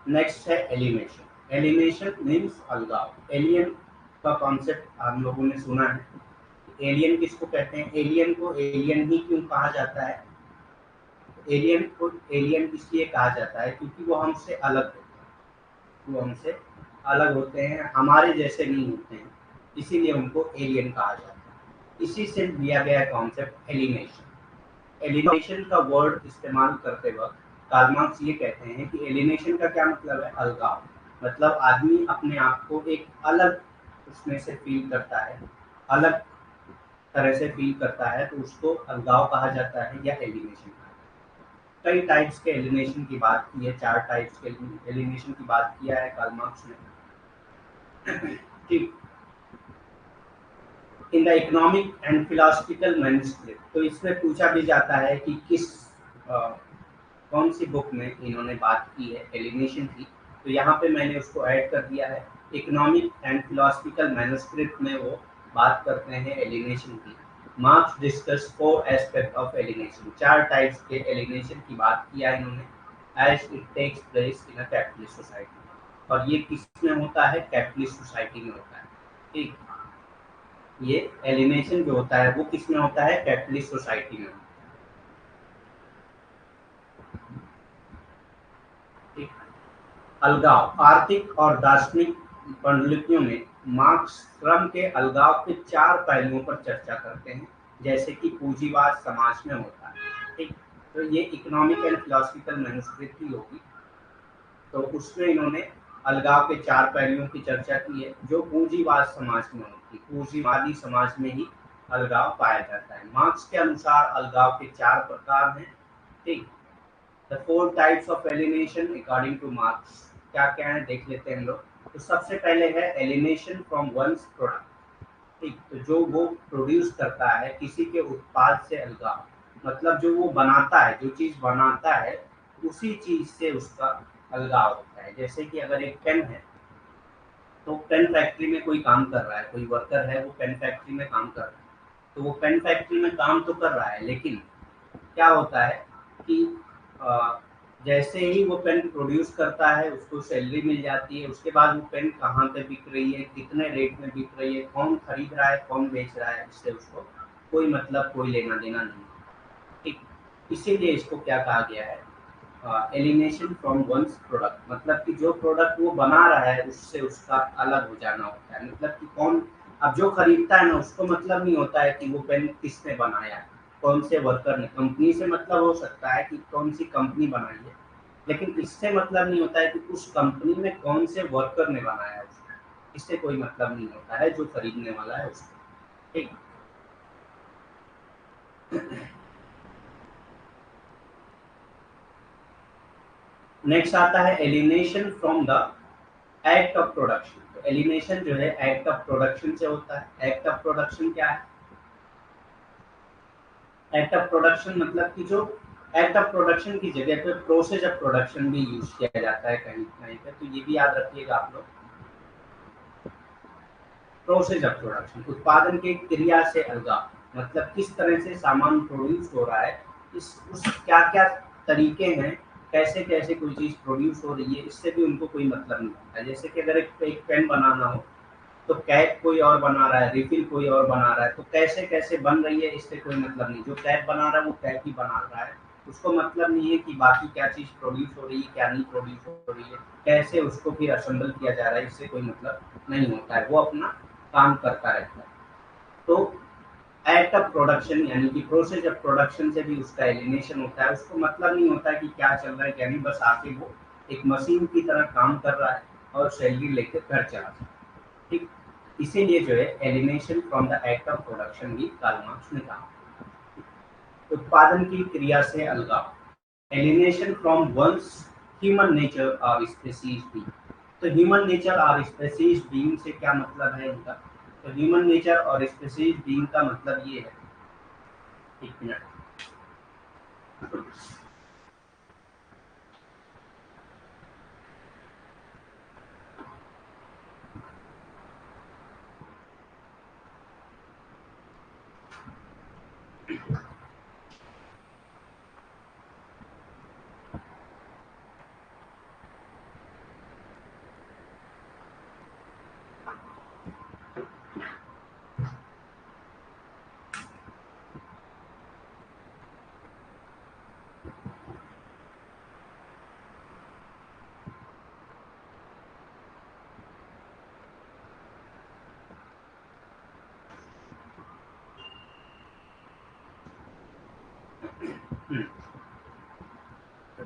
नेक्स्ट है एलिनेशन। एलिनेशन मीन्स अलगाव। एलियन का कॉन्सेप्ट हम लोगों ने सुना है। एलियन किसको कहते हैं? एलियन को एलियन ही क्यों कहा जाता है? एलियन को एलियन इसलिए कहा जाता है क्योंकि वो हमसे अलग होते हैं, वो हमसे अलग होते हैं, हमारे जैसे नहीं होते हैं, इसीलिए उनको एलियन कहा जाता है। इसी से लिया गया कॉन्सेप्ट एलिनेशन। एलिनेशन का वर्ड इस्तेमाल करते वक्त कार्ल मार्क्स ये कहते हैं कि एलिनेशन का क्या मतलब है? अलगाव। मतलब आदमी अपने आप को एक अलग उसमें से फील करता है, अलग तरह से फील करता है, तो उसको अलगाव कहा जाता है या एलिनेशन कहा जाता है। कई टाइप्स के एलिनेशन की बात की है, 4 टाइप्स के एलिनेशन की बात किया है कार्ल मार्क्स ने। ठीक, in the economic and philosophical manuscript, तो इसमें पूछा भी जाता है कि कौन सी बुक में इन्होंने बात की है एलिनेशन की। तो यहाँ पे मैंने उसको ऐड कर दिया है। इकोनॉमिक एंड फिलोसफिकल मैन्युस्क्रिप्ट में वो बात करते हैं एलिनेशन की। Marx discuss 4 aspect of alienation, 4 types के एलिनेशन की बात किया इन्होंने। As it takes place in a capitalist society, और ये किस में होता है? कैपिटलिस्ट सोसाइटी में होता है। ठीक, ये एलिनेशन जो होता है वो किस में होता है? कैपिटलिस्ट सोसाइटी में होता है। ठीक, अलगाव। आर्थिक और दार्शनिक पांडुलिपियों में मार्क्स श्रम के अलगाव के 4 पहलुओं पर चर्चा करते हैं, जैसे कि पूंजीवाद समाज में होता है। ठीक, तो ये इकोनॉमिक एंड फिलोसफिकल मैन्युस्क्रिप्ट ही होगी। तो उसमें इन्होंने अलगाव के 4 पहलुओं की चर्चा की है जो पूंजीवाद समाज में होती है। पूंजीवादी समाज में ही अलगाव पाया जाता है। मार्क्स के अनुसार अलगाव के 4 प्रकार हैं। ठीक, the 4 types of alienation according two marks क्या क्या है देख लेते हैं हम लोग। तो सबसे पहले है एलिनेशन फ्रॉम वंस प्रोडक्ट। ठीक, तो जो वो प्रोड्यूस करता है किसी के उत्पाद से अलगाव, मतलब जो वो बनाता है, जो चीज बनाता है उसी चीज से उसका अलगाव होता है। जैसे कि अगर एक पेन है, तो पेन फैक्ट्री में कोई काम कर रहा है, कोई वर्कर है वो पेन फैक्ट्री में काम कर रहा है, तो वो पेन फैक्ट्री में काम तो कर रहा है, लेकिन क्या होता है कि अ, जैसे ही वो पेन प्रोड्यूस करता है उसको सैलरी मिल जाती है, उसके बाद वो पेन कहाँ पे बिक रही है, कितने रेट में बिक रही है, कौन खरीद रहा है, कौन बेच रहा है, इससे उसको कोई मतलब, कोई लेना देना नहीं। ठीक, इसीलिए इसको क्या कहा गया है? एलिनेशन फ्रॉम वंस प्रोडक्ट, मतलब कि जो प्रोडक्ट वो बना रहा है उससे उसका अलग हो जाना होता है। मतलब कि कौन, अब जो खरीदता है ना उसको मतलब नहीं होता है कि वो पेन किसने बनाया, कौन से वर्कर ने, कंपनी से मतलब हो सकता है कि कौन सी कंपनी बनाई है, लेकिन इससे मतलब नहीं होता है कि उस कंपनी में कौन से वर्कर ने बनाया उसको, इससे कोई मतलब नहीं होता है जो खरीदने वाला है उसको। ठीक, नेक्स्ट आता है alienation from the act of production. तो एलिनेशन जो है एक्ट ऑफ प्रोडक्शन से होता है। एक्ट ऑफ प्रोडक्शन क्या है? एक्ट ऑफ प्रोडक्शन मतलब कि जो एक्ट ऑफ प्रोडक्शन की जगह पे प्रोसेस ऑफ प्रोडक्शन भी यूज किया जाता है कहीं कहीं पे, तो ये भी याद रखिएगा आप लोग। प्रोसेस ऑफ प्रोडक्शन उत्पादन की क्रिया से अलगाव, मतलब किस तरह से सामान प्रोड्यूस हो रहा है, इस उस क्या क्या तरीके हैं, कैसे कैसे कोई चीज़ प्रोड्यूस हो रही है, इससे भी उनको कोई मतलब नहीं होता है। जैसे कि अगर एक पेन बनाना हो तो कैप कोई और बना रहा है, रिफिल कोई और बना रहा है, तो कैसे कैसे बन रही है इससे कोई मतलब नहीं। जो कैप बना रहा है वो कैप ही बना रहा है, उसको मतलब नहीं है कि बाकी क्या चीज़ प्रोड्यूस हो रही है क्या नहीं प्रोड्यूस हो रही है, कैसे उसको फिर असेंबल किया जा रहा है, इससे कोई मतलब नहीं होता है, वो अपना काम करता रहता है। तो एक्ट ऑफ प्रोडक्शन यानी कि प्रोसेस ऑफ प्रोडक्शन से भी उसका एलिमिनेशन होता है। उसको मतलब नहीं होता है कि क्या चल रहा है क्या नहीं, बस आके वो एक मशीन की तरह काम कर रहा है और सैलरी लेकर घर चला जाता है। ठीक, इसीलिए जो है elimination from the act of production भी कार्ल मार्क्स ने कहा। उत्पादन की क्रिया से अलगाव, elimination from one's human nature और स्पेसीज बीइंग। तो ह्यूमन नेचर और स्पेसीज बीइंग से क्या मतलब है इनका? तो ह्यूमन नेचर और स्पेसीज बीइंग का मतलब ये है, एक मिनट,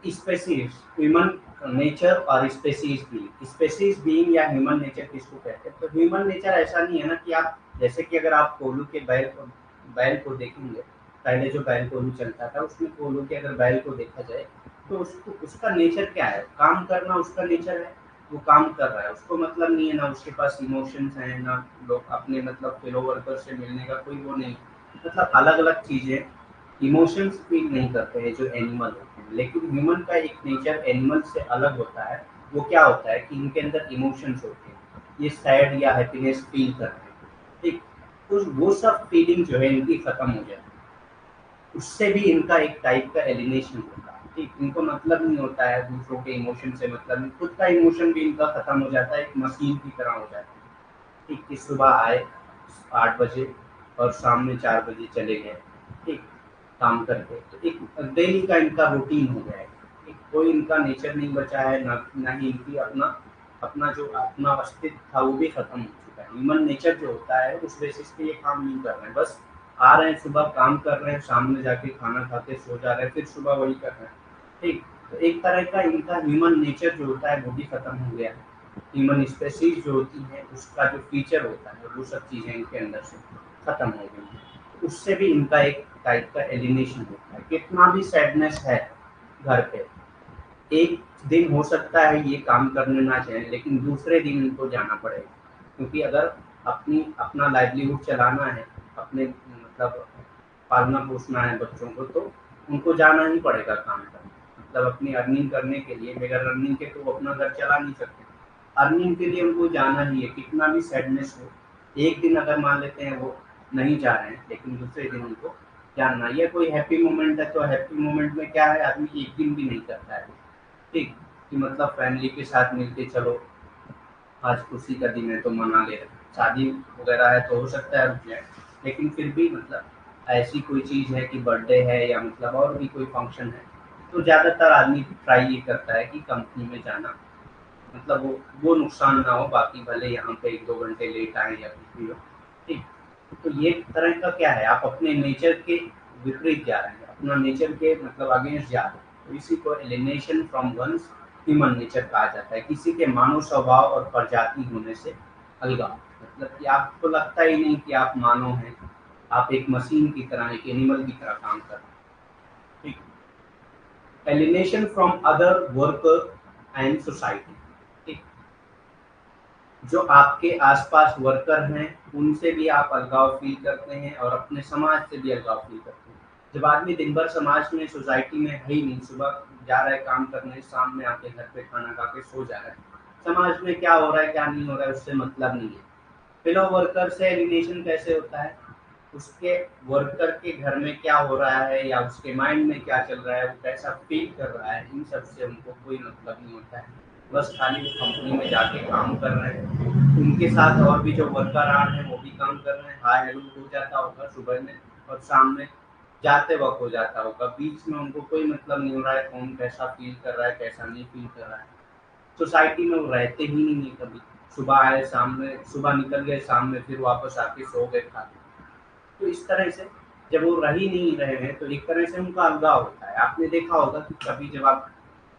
स्पेसीज ह्यूमन नेचर और स्पेसीज बीइंग। स्पेसीज बीइंग या ह्यूमन नेचर किसको कहते हैं? तो ह्यूमन नेचर ऐसा नहीं है ना कि आप, जैसे कि अगर आप कोल्हू के बैल को देखेंगे, पहले जो बैल कोल्हू चलता था उसमें कोल्हू के अगर बैल को देखा जाए तो उसको उसका नेचर क्या है? काम करना उसका नेचर है, वो काम कर रहा है, उसको मतलब नहीं है ना उसके पास इमोशंस हैं ना लोग अपने मतलब फेलो वर्कर से मिलने का कोई वो नहीं, मतलब अलग अलग चीजें, इमोशंस फील नहीं करते हैं जो एनिमल होते हैं। लेकिन ह्यूमन का एक नेचर एनिमल से अलग होता है। वो क्या होता है कि इनके अंदर इमोशंस होते हैं, ये सैड या हैप्पीनेस फील करते हैं। ठीक, तो वो सब फीलिंग जो है इनकी खत्म हो जाती है, उससे भी इनका एक टाइप का एलिनेशन होता है। ठीक, इनको मतलब नहीं होता है दूसरों के इमोशन से, मतलब नहीं, खुद का इमोशन भी इनका खत्म हो जाता है, एक मशीन की तरह हो जाता है। ठीक, कि सुबह आए 8 बजे और शाम में 4 बजे चले गए। ठीक, काम करके तो एक डेली का इनका रूटीन हो गया है। एक कोई इनका नेचर नहीं बचा है, ना ना ही इनकी अपना अपना जो अपना अस्तित्व था वो भी खत्म हो चुका है। ह्यूमन नेचर जो होता है उस बेसिस पे ये काम नहीं कर रहे हैं, बस आ रहे हैं सुबह काम कर रहे हैं, शाम में जाके खाना खा के सो जा रहे हैं, फिर सुबह वही कर रहे हैं। ठीक, तो एक तरह का इनका ह्यूमन नेचर जो होता है वो भी खत्म हो गया है। ह्यूमन स्पेसीज जो होती है उसका जो फीचर होता है वो सब चीज़ें इनके अंदर से खत्म हो गई हैं। उससे भी इनका एक टाइप का एलिनेशन होता है। कितना भी सैडनेस है घर पे, एक दिन हो सकता है ये काम करने ना चाहें लेकिन दूसरे दिन इनको जाना पड़ेगा, क्योंकि अगर अपना लाइवलीहुड चलाना है, अपने मतलब पालना पोसना है बच्चों को, तो उनको जाना ही पड़ेगा काम करने, मतलब अपनी अर्निंग करने के लिए। बगैर अर्निंग के तो वो अपना घर चला नहीं सकते, अर्निंग के लिए उनको जाना ही है, कितना भी सैडनेस हो। एक दिन अगर मान लेते हैं वो नहीं जा रहे हैं लेकिन दूसरे दिन उनको जानना, ये कोई हैप्पी मोमेंट है तो हैप्पी मोमेंट में क्या है, आदमी एक दिन भी नहीं करता है। ठीक, कि मतलब फैमिली के साथ मिलके चलो आज खुशी का दिन है तो मना ले रहे हैं। शादी वगैरह है तो हो सकता है रुक जाए, लेकिन फिर भी मतलब ऐसी कोई चीज़ है कि बर्थडे है या मतलब और भी कोई फंक्शन है, तो ज़्यादातर आदमी ट्राई ये करता है कि कंपनी में जाना, मतलब वो नुकसान ना हो, बाकी भले यहाँ पे 1-2 घंटे लेट आए या कुछ भी हो। ठीक, तो ये तरह का क्या है, आप अपने नेचर के विपरीत जा रहे हैं, अपना नेचर के मतलब अगेंस्ट जा रहे हैं, तो इसी को alienation from one's human nature कहा जाता है। किसी के मानव स्वभाव और प्रजाति होने से अलगाव, मतलब कि आपको लगता ही नहीं कि आप मानव हैं, आप एक मशीन की तरह, एक एनिमल की तरह काम कर रहे हैं। ठीक, alienation from other worker and society. ठीक, जो आपके आसपास वर्कर हैं उनसे भी आप अलगाव फील करते हैं और अपने समाज से भी अलगाव फील करते हैं। जब आदमी दिन भर समाज में सोसाइटी में है ही नहीं, सुबह जा रहा है काम करने, शाम में आके घर पे खाना खा के सो जा रहा है, समाज में क्या हो रहा है क्या नहीं हो रहा है उससे मतलब नहीं है। फेलो वर्कर से एलिनेशन कैसे होता है? उसके वर्कर के घर में क्या हो रहा है या उसके माइंड में क्या चल रहा है, वो कैसा फील कर रहा है, इन सब से उनको कोई मतलब नहीं होता है। बस खाली वो कंपनी में जाके काम कर रहे हैं, उनके साथ और भी जो वर्कर आ रहे हैं वो भी काम कर रहे हैं, हाय हेलो हो जाता होगा सुबह में और शाम में जाते वक्त हो जाता होगा। बीच में उनको कोई मतलब नहीं हो रहा है कौन कैसा फील कर रहा है कैसा नहीं फील कर रहा है। सोसाइटी में वो रहते ही नहीं है कभी। सुबह आए शाम में, सुबह निकल गए शाम में फिर वापस आके सो गए खा के। तो इस तरह से जब वो रह ही नहीं रहे हैं तो एक तरह से उनका अलगाव होता है। आपने देखा होगा कि कभी जब आप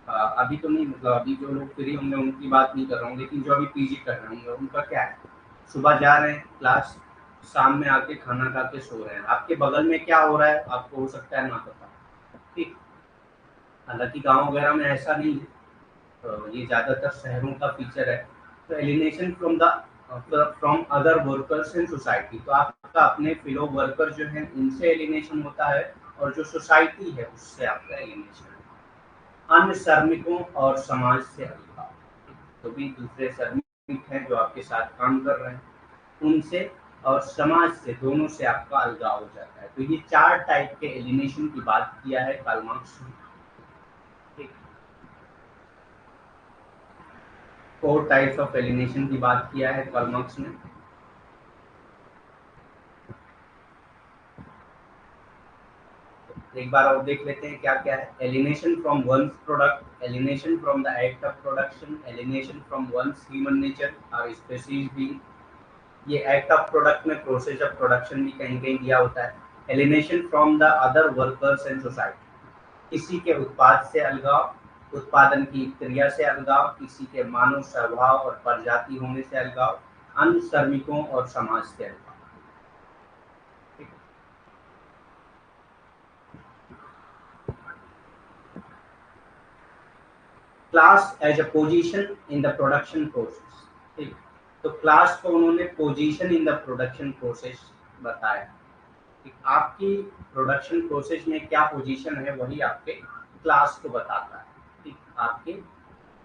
अभी तो नहीं, मतलब अभी जो लोग फ्री होंगे उनकी बात नहीं कर रहा हूँ, लेकिन जो अभी पीजी कर रहे होंगे उनका क्या है, सुबह जा रहे हैं क्लास, शाम में आके खाना खा के सो रहे हैं, आपके बगल में क्या हो रहा है आपको हो सकता है ना पता। ठीक, हालांकि गाँव वगैरह में ऐसा नहीं है, तो ये ज़्यादातर शहरों का फीचर है। तो alienation from the from other workers in society, तो आपका अपने फेलो वर्कर जो हैं उनसे एलिनेशन होता है और जो सोसाइटी है उससे आपका एलिनेशन है। अन्य श्रमिकों और समाज से अलगाव, तो भी दूसरे श्रमिक हैं जो आपके साथ काम कर रहे हैं उनसे और समाज से, दोनों से आपका अलगाव हो जाता है। तो ये 4 टाइप के एलिनेशन की बात किया है कार्ल मार्क्स ने। ठीक, 4 टाइप्स ऑफ एलिनेशन की बात किया है कार्ल मार्क्स ने। एक बार और देख लेते हैं क्या क्या है। Alienation from one's product, alienation from the act of production, alienation from one's human nature और स्पेसीज बीइंग। ये एक्ट ऑफ प्रोडक्ट में प्रोसेस ऑफ प्रोडक्शन भी कहीं कहीं दिया होता है। Alienation from the other workers and society, किसी के उत्पाद से अलगाव, उत्पादन की क्रिया से अलगाव, किसी के मानव स्वभाव और प्रजाति होने से अलगाव, अन्य श्रमिकों और समाज से अलगाव। Class as a position in the production process. ठीक, तो क्लास को उन्होंने position in the production process बताया। ठीक, आपकी प्रोडक्शन प्रोसेस में क्या पोजीशन है वही आपके क्लास को बताता है। ठीक, आपकी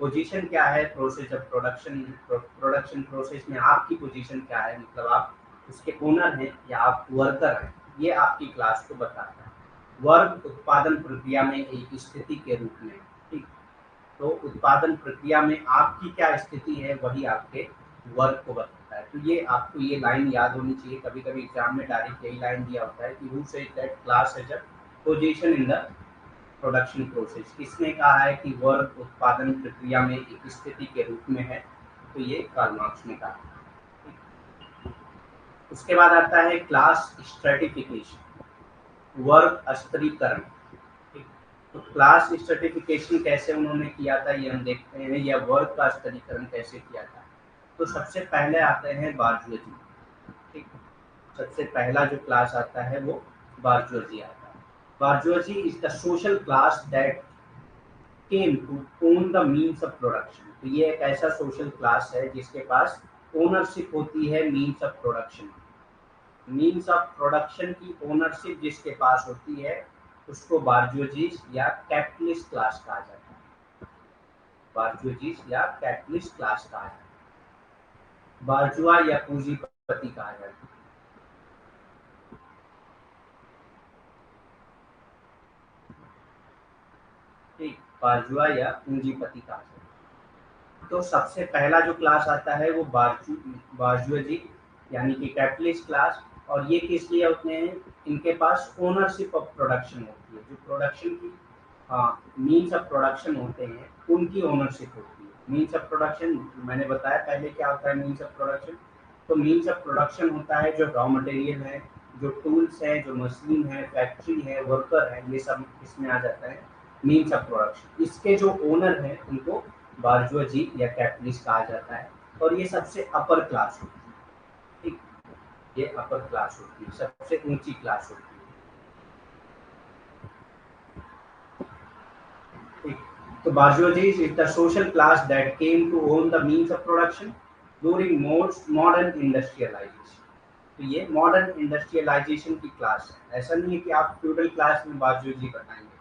पोजीशन क्या है process of production, production process में आपकी पोजीशन क्या है, मतलब आप उसके ओनर हैं या आप वर्कर हैं, ये आपकी क्लास को बताता है। वर्क उत्पादन प्रक्रिया में एक स्थिति के रूप में। ठीक, तो उत्पादन प्रक्रिया में आपकी क्या स्थिति है वही आपके वर्क को बताता है। तो ये आपको ये लाइन याद होनी चाहिए। कभी कभी एग्जाम में डायरेक्ट यही लाइन दिया होता है कि who said that class as a position in the production process. किसने कहा है कि वर्क उत्पादन प्रक्रिया में एक स्थिति के रूप में है? तो ये कार्ल मार्क्स ने कहा। उसके बाद आता है क्लास स्ट्रेटिफिकेशन, वर्ग स्तरीकरण। ठीक, तो क्लास स्ट्रेटिफिकेशन कैसे उन्होंने किया था ये हम देखते हैं, या वर्ग का स्तरीकरण कैसे किया था। तो सबसे पहले आते हैं बार्जुएजी। ठीक, सबसे पहला जो क्लास आता है वो बार्जुएजी आता है। Bourgeoisie is the social class that came to own the means of production. तो ये एक ऐसा सोशल क्लास है जिसके पास ओनरशिप होती है means of production. Means of production की ओनरशिप जिसके पास होती है उसको बार्जुजीज या कैपिटलिस्ट क्लास कहा जाता है। बार्जुजीज या कैपिटलिस्ट क्लास कहा जाता है। बार्जुआ या पूंजीपति कहा जाता है। ठीक, बार्जुआ या पूंजीपति कहा जाता है। तो सबसे पहला जो क्लास आता है वो बार्जुजी यानी कि कैपिटलिस्ट क्लास। और ये किस लिए होते हैं? इनके पास ओनरशिप ऑफ प्रोडक्शन होती है। जो प्रोडक्शन की मीन्स ऑफ प्रोडक्शन होते हैं उनकी ओनरशिप होती है। मीन्स ऑफ प्रोडक्शन मैंने बताया पहले क्या होता है मीन्स ऑफ प्रोडक्शन। तो मीन्स ऑफ प्रोडक्शन होता है जो रॉ मटेरियल है, जो टूल्स है, जो मशीन है, फैक्ट्री है, वर्कर है, ये सब इसमें आ जाता है मीन्स ऑफ प्रोडक्शन। इसके जो ओनर हैं उनको बार्जुआजी या कैपिटलिस्ट कहा जाता है। और ये सबसे अपर क्लास होती है। ठीक, ये अपर क्लास होती है, सबसे ऊंची क्लास होती है। तो bourgeoisie is the social class that came to own the means of production during most modern industrialization. तो ये मॉडर्न इंडस्ट्रियलाइजेशन की क्लास है, ऐसा नहीं है कि आप फ्यूडल क्लास में बार्जोजी बताएंगे।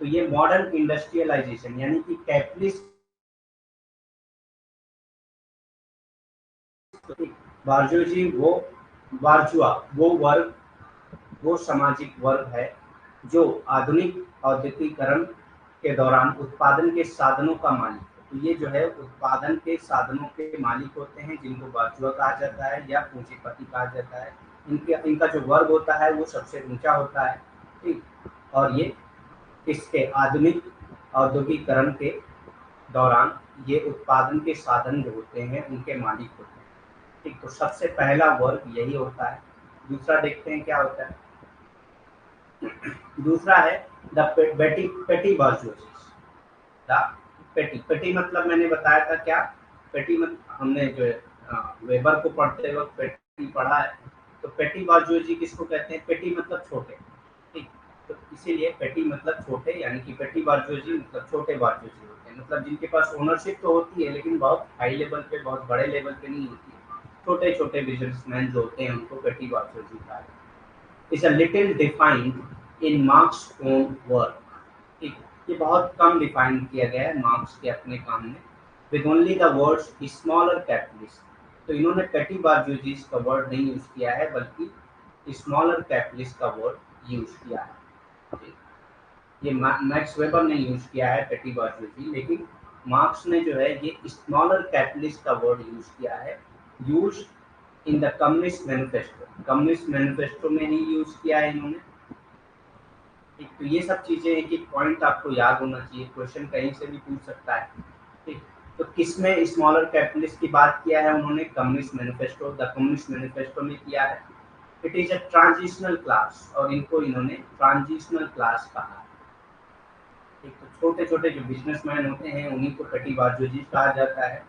तो ये मॉडर्न इंडस्ट्रियलाइजेशन यानी कि कैपिटलिस्ट बार्जोजी वो बार्जुआ वो वर्ग वो सामाजिक वर्ग है जो आधुनिक औद्योगिकीकरण के दौरान उत्पादन के साधनों का मालिक है। तो ये जो है उत्पादन के साधनों के मालिक होते हैं जिनको बार्जुआ कहा जाता है या पूंजीपति कहा जाता है। इनका जो वर्ग होता है वो सबसे ऊंचा होता है, ठीक। और ये इसके आधुनिक औद्योगिकीकरण के दौरान ये उत्पादन के साधन जो होते हैं उनके मालिक होते हैं, ठीक। तो सबसे पहला वर्ग यही होता है। दूसरा देखते हैं क्या होता है। दूसरा है द पेटी बार्जुआसीज। द पेटी मतलब मैंने बताया था क्या, पेटी मतलब हमने जो वेबर को पढ़ते वक्त पेटी पढ़ा है। तो पेटी बार्जुआसी किसको कहते हैं? पेटी मतलब छोटे, ठीक। तो इसीलिए पेटी मतलब छोटे, यानी कि पेटी बार्जुआसी मतलब छोटे बार्जुआसी होते हैं, मतलब जिनके पास ओनरशिप तो होती है लेकिन बहुत हाई लेवल पे, बहुत बड़े लेवल पे नहीं होती है। छोटे छोटे बिजनेसमैन जो होते हैं उनको पेटी बार्जुआसी कहा जाता है। Is a little defined in marks own work, ठीक। ये बहुत कम डिफाइन किया गया है मार्क्स के अपने काम में। With only the words smaller capitalist, तो इन्होंने पेटी बार्जुआसीज का वर्ड नहीं यूज किया है बल्कि स्मॉलर कैपिटलिस्ट का वर्ड यूज किया है, ठीक। ये मैक्स वेबर ने यूज किया है पेटी बार्जुआसी, लेकिन मार्क्स ने जो है ये स्मॉलर कैपिटलिस्ट का वर्ड यूज किया है। Use in the communist manifesto, communist manifesto में ही यूज किया है इन्होंने, ठीक। तो ये सब चीजें एक एक पॉइंट आपको याद होना चाहिए, क्वेश्चन कहीं से भी पूछ सकता है, ठीक। तो किसमें स्मॉलर कैपिटलिस्ट की बात किया है उन्होंने? Communist manifesto, the communist manifesto में किया है। It is a transitional class, और इनको इन्होंने ट्रांजिशनल क्लास कहा है, ठीक। तो छोटे छोटे जो बिजनेसमैन होते हैं उन्हीं को पेटी बार्जुआसी कहा जाता है।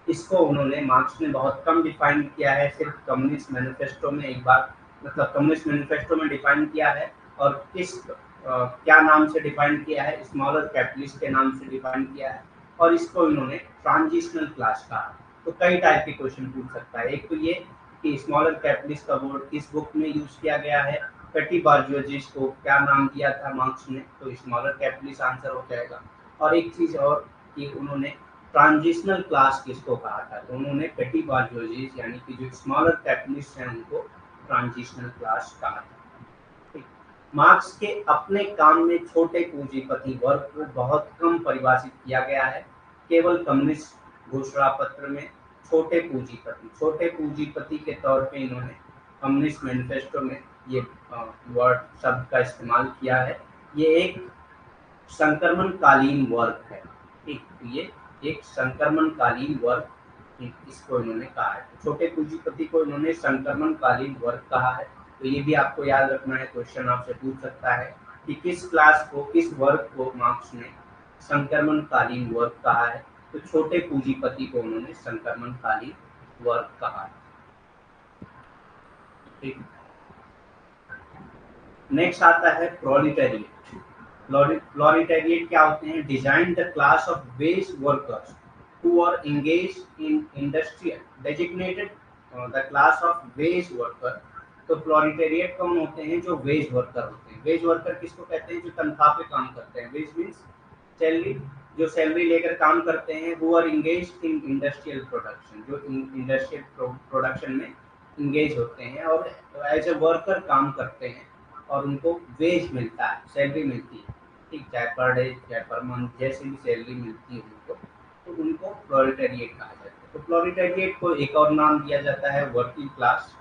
इसको उन्होंने मार्क्स ने बहुत कम डिफाइन किया है, सिर्फ कम्युनिस्ट मैनिफेस्टो में एक बार, मतलब कम्युनिस्ट मैनिफेस्टो में डिफाइन किया है। और क्या नाम से डिफाइन किया है? स्मॉलर कैपिटलिस्ट के नाम से डिफाइन किया है, और इसको इन्होंने ट्रांजिशनल क्लास कहा। तो कई टाइप के क्वेश्चन पूछ सकता है। एक तो ये कि स्मॉलर कैपिटलिस्ट का वर्ड किस बुक में यूज किया गया है, पेटी बार्जुआसी को क्या नाम दिया था मार्क्स ने, तो स्मॉलर कैपिटलिस्ट आंसर हो जाएगा। और एक चीज और कि उन्होंने ट्रांजिशनल क्लास किसको कहा था, तो उन्होंने पेटी बार्जुआसी यानी कि जो स्मॉलर कैपिटलिस्ट हैं उनको ट्रांजिशनल क्लास कहा था। मार्क्स के अपने काम में छोटे पूंजीपति वर्ग को बहुत कम परिभाषित किया गया है। केवल कम्युनिस्ट घोषणा पत्र में छोटे पूंजीपति के तौर पे इन्होंने कम्युनिस्ट मैनिफेस्टो में ये वर्ड शब्द का इस्तेमाल किया है। ये एक संक्रमणकालीन वर्ग है, ठीक। ये एक संक्रमणकालीन वर्ग इसको इन्होंने कहा है। छोटे पूंजीपति को इन्होंने संक्रमणकालीन वर्ग कहा है। तो ये भी आपको याद रखना है, क्वेश्चन आपसे पूछ सकता है कि किस क्लास को, किस वर्ग को मार्क्स ने संक्रमणकालीन वर्ग कहा है। तो छोटे पूंजीपति को उन्होंने संक्रमणकालीन वर्ग कहा है, ठीक। नेक्स्ट आता है प्रोलिटेरिएट। प्रोलिटेरिएट क्या होते हैं? Design the class of ways workers who are engaged in industry designated the class of wage worker। तो प्रोलिटेरिएट कौन होते हैं? जो वेज वर्कर होते हैं। वेज वर्कर किसको कहते हैं? जो तनख्वाह पे काम करते हैं। वेज मीन्स सैलरी, जो सैलरी लेकर काम करते हैं। who are engaged in industrial production, जो इंडस्ट्रियल प्रोडक्शन में इंगेज होते हैं और एज ए वर्कर काम करते हैं, और उनको वेज मिलता है, सैलरी मिलती है, ठीक। चाहे पर डे चाहे पर मंथ जैसी भी सैलरी मिलती है उनको, तो उनको प्रोलेटेरिएट कहा जाता है। तो प्रोलेटेरिएट को एक और नाम दिया जाता है वर्किंग क्लास,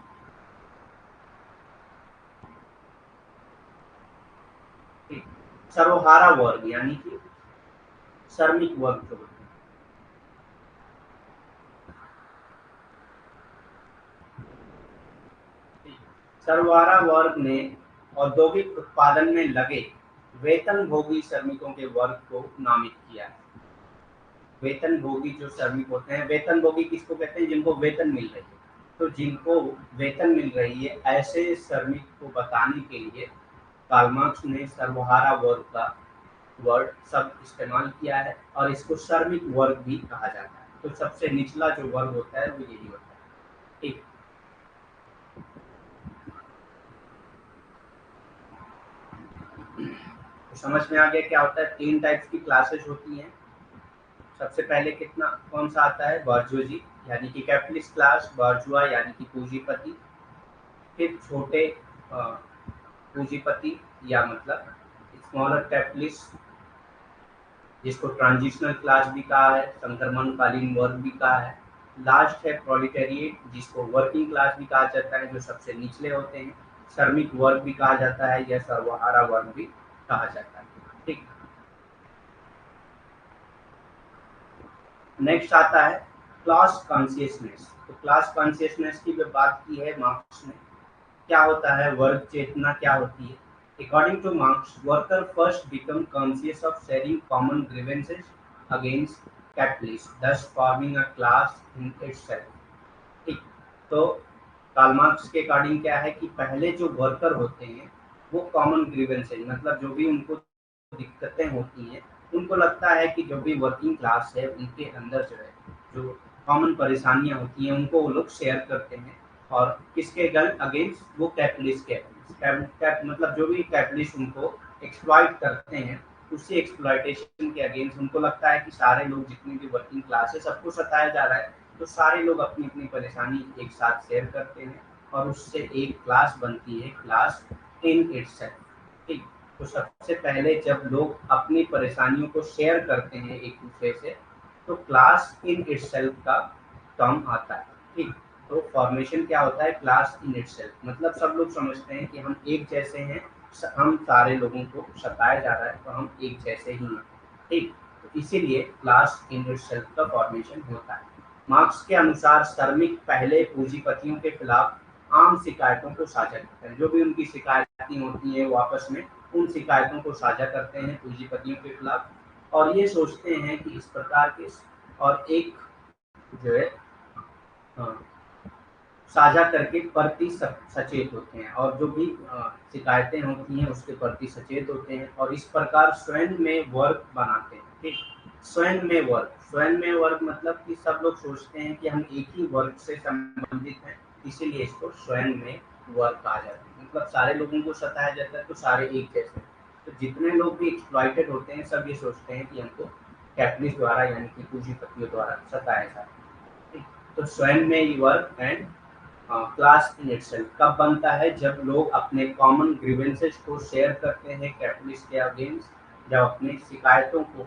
ठीक। सर्वहारा वर्ग यानी कि श्रमिक वर्ग जो होते हैं, ठीक। सर्वहारा वर्ग ने औद्योगिक उत्पादन में लगे वेतनभोगी श्रमिकों के वर्ग को नामित किया है। वेतनभोगी जो श्रमिक होते हैं, वेतनभोगी किसको कहते हैं? जिनको वेतन मिल रही है। तो जिनको वेतन मिल रही है ऐसे श्रमिक को बताने के लिए कार्ल मार्क्स ने सर्वहारा वर्ग का वर्ड सब इस्तेमाल किया है और इसको श्रमिक वर्ग भी कहा जाता है। तो सबसे निचला जो वर्ग होता है वो यही होता है। ठीक, तो समझ में आ गया क्या होता है। तीन टाइप्स की क्लासेस होती हैं। सबसे पहले कितना कौन सा आता है, बर्जोजी यानी कि कैपिटलिस्ट क्लास, बर्जुआ यानी कि पूंजीपति, फिर छोटे अ, पूंजीपति या मतलब स्मॉलर कैपिटलिस्ट जिसको ट्रांजिशनल क्लास भी कहा है, संक्रमणकालीन वर्ग भी कहा है। लास्ट है प्रोलिटेरिएट जिसको वर्किंग क्लास भी कहा जाता है, जो सबसे निचले होते हैं। श्रमिक वर्ग भी कहा जाता है या सर्वहारा वर्ग भी कहा जाता है। ठीक, नेक्स्ट आता है क्लास कॉन्शियसनेस। तो क्लास कॉन्शियसनेस की जब बात की है मार्क्स ने, क्या होता है, वर्ग चेतना क्या होती है। According two marks, worker first become conscious of sharing common grievances against capitalist, thus forming a class in itself। ठीक, तो कार्ल मार्क्स के अकॉर्डिंग क्या है कि पहले जो वर्कर होते हैं वो कॉमन ग्रीवेंसेज मतलब जो भी उनको दिक्कतें होती हैं, उनको लगता है कि जो भी वर्किंग क्लास है उनके अंदर जो है जो कॉमन परेशानियां होती हैं उनको वो लोग शेयर करते हैं। और किसके अगेंस्ट, वो कैपिटलिस्ट के अगेंस्ट, मतलब जो भी कैपिटलिस्ट उनको एक्सप्लॉइट करते हैं उसी एक्सप्लॉइटेशन के अगेंस्ट उनको लगता है कि सारे लोग जितनी भी वर्किंग क्लास है सबको सताया जा रहा है, तो सारे लोग अपनी अपनी परेशानी एक साथ शेयर करते हैं और उससे एक क्लास बनती है, क्लास इन इटसेल्फ। ठीक, तो सबसे पहले जब लोग अपनी परेशानियों को शेयर करते हैं एक दूसरे से, तो क्लास इन इटसेल्फ का टर्म आता है। ठीक, तो फॉर्मेशन क्या होता है, क्लास इन इटसेल्फ मतलब सब लोग समझते हैं कि हम एक जैसे हैं, हम सारे लोगों को सताया जा रहा है तो हम एक जैसे ही हैं। ठीक, तो इसीलिए क्लास इन इटसेल्फ का फॉर्मेशन होता है। मार्क्स के अनुसार श्रमिक पहले पूंजीपतियों के खिलाफ आम शिकायतों को साझा करते हैं, जो भी उनकी शिकायतें होती हैं वो आपस में उन शिकायतों को साझा करते हैं पूंजीपतियों के खिलाफ, और ये सोचते हैं कि इस प्रकार के और एक जो है हाँ, साझा करके प्रति सचेत होते हैं और जो भी शिकायतें होती हैं उसके प्रति सचेत होते हैं और इस प्रकार स्वयं में वर्ग बनाते हैं। ठीक, स्वयं में वर्ग मतलब कि सब लोग सोचते हैं कि हम एक ही वर्ग से संबंधित हैं, इसीलिए इसको स्वयं में वर्ग कहा जाता है। मतलब सारे लोगों को सताया जाता है तो सारे एक जैसे हैं। तो जितने लोग भी एक्सप्लॉइटेड होते हैं सब ये सोचते हैं कि हमको कैपिटलिस्ट द्वारा यानी कि पूंजीपतियों द्वारा सताया जाता है। ठीक, तो स्वयं में वर्ग एंड क्लास इन इटसेल्फ कब बनता है, जब लोग अपने कॉमन ग्रीवेंसेस को शेयर करते हैं कैपिटलिस्ट के अगेंस्ट, जब अपनी शिकायतों को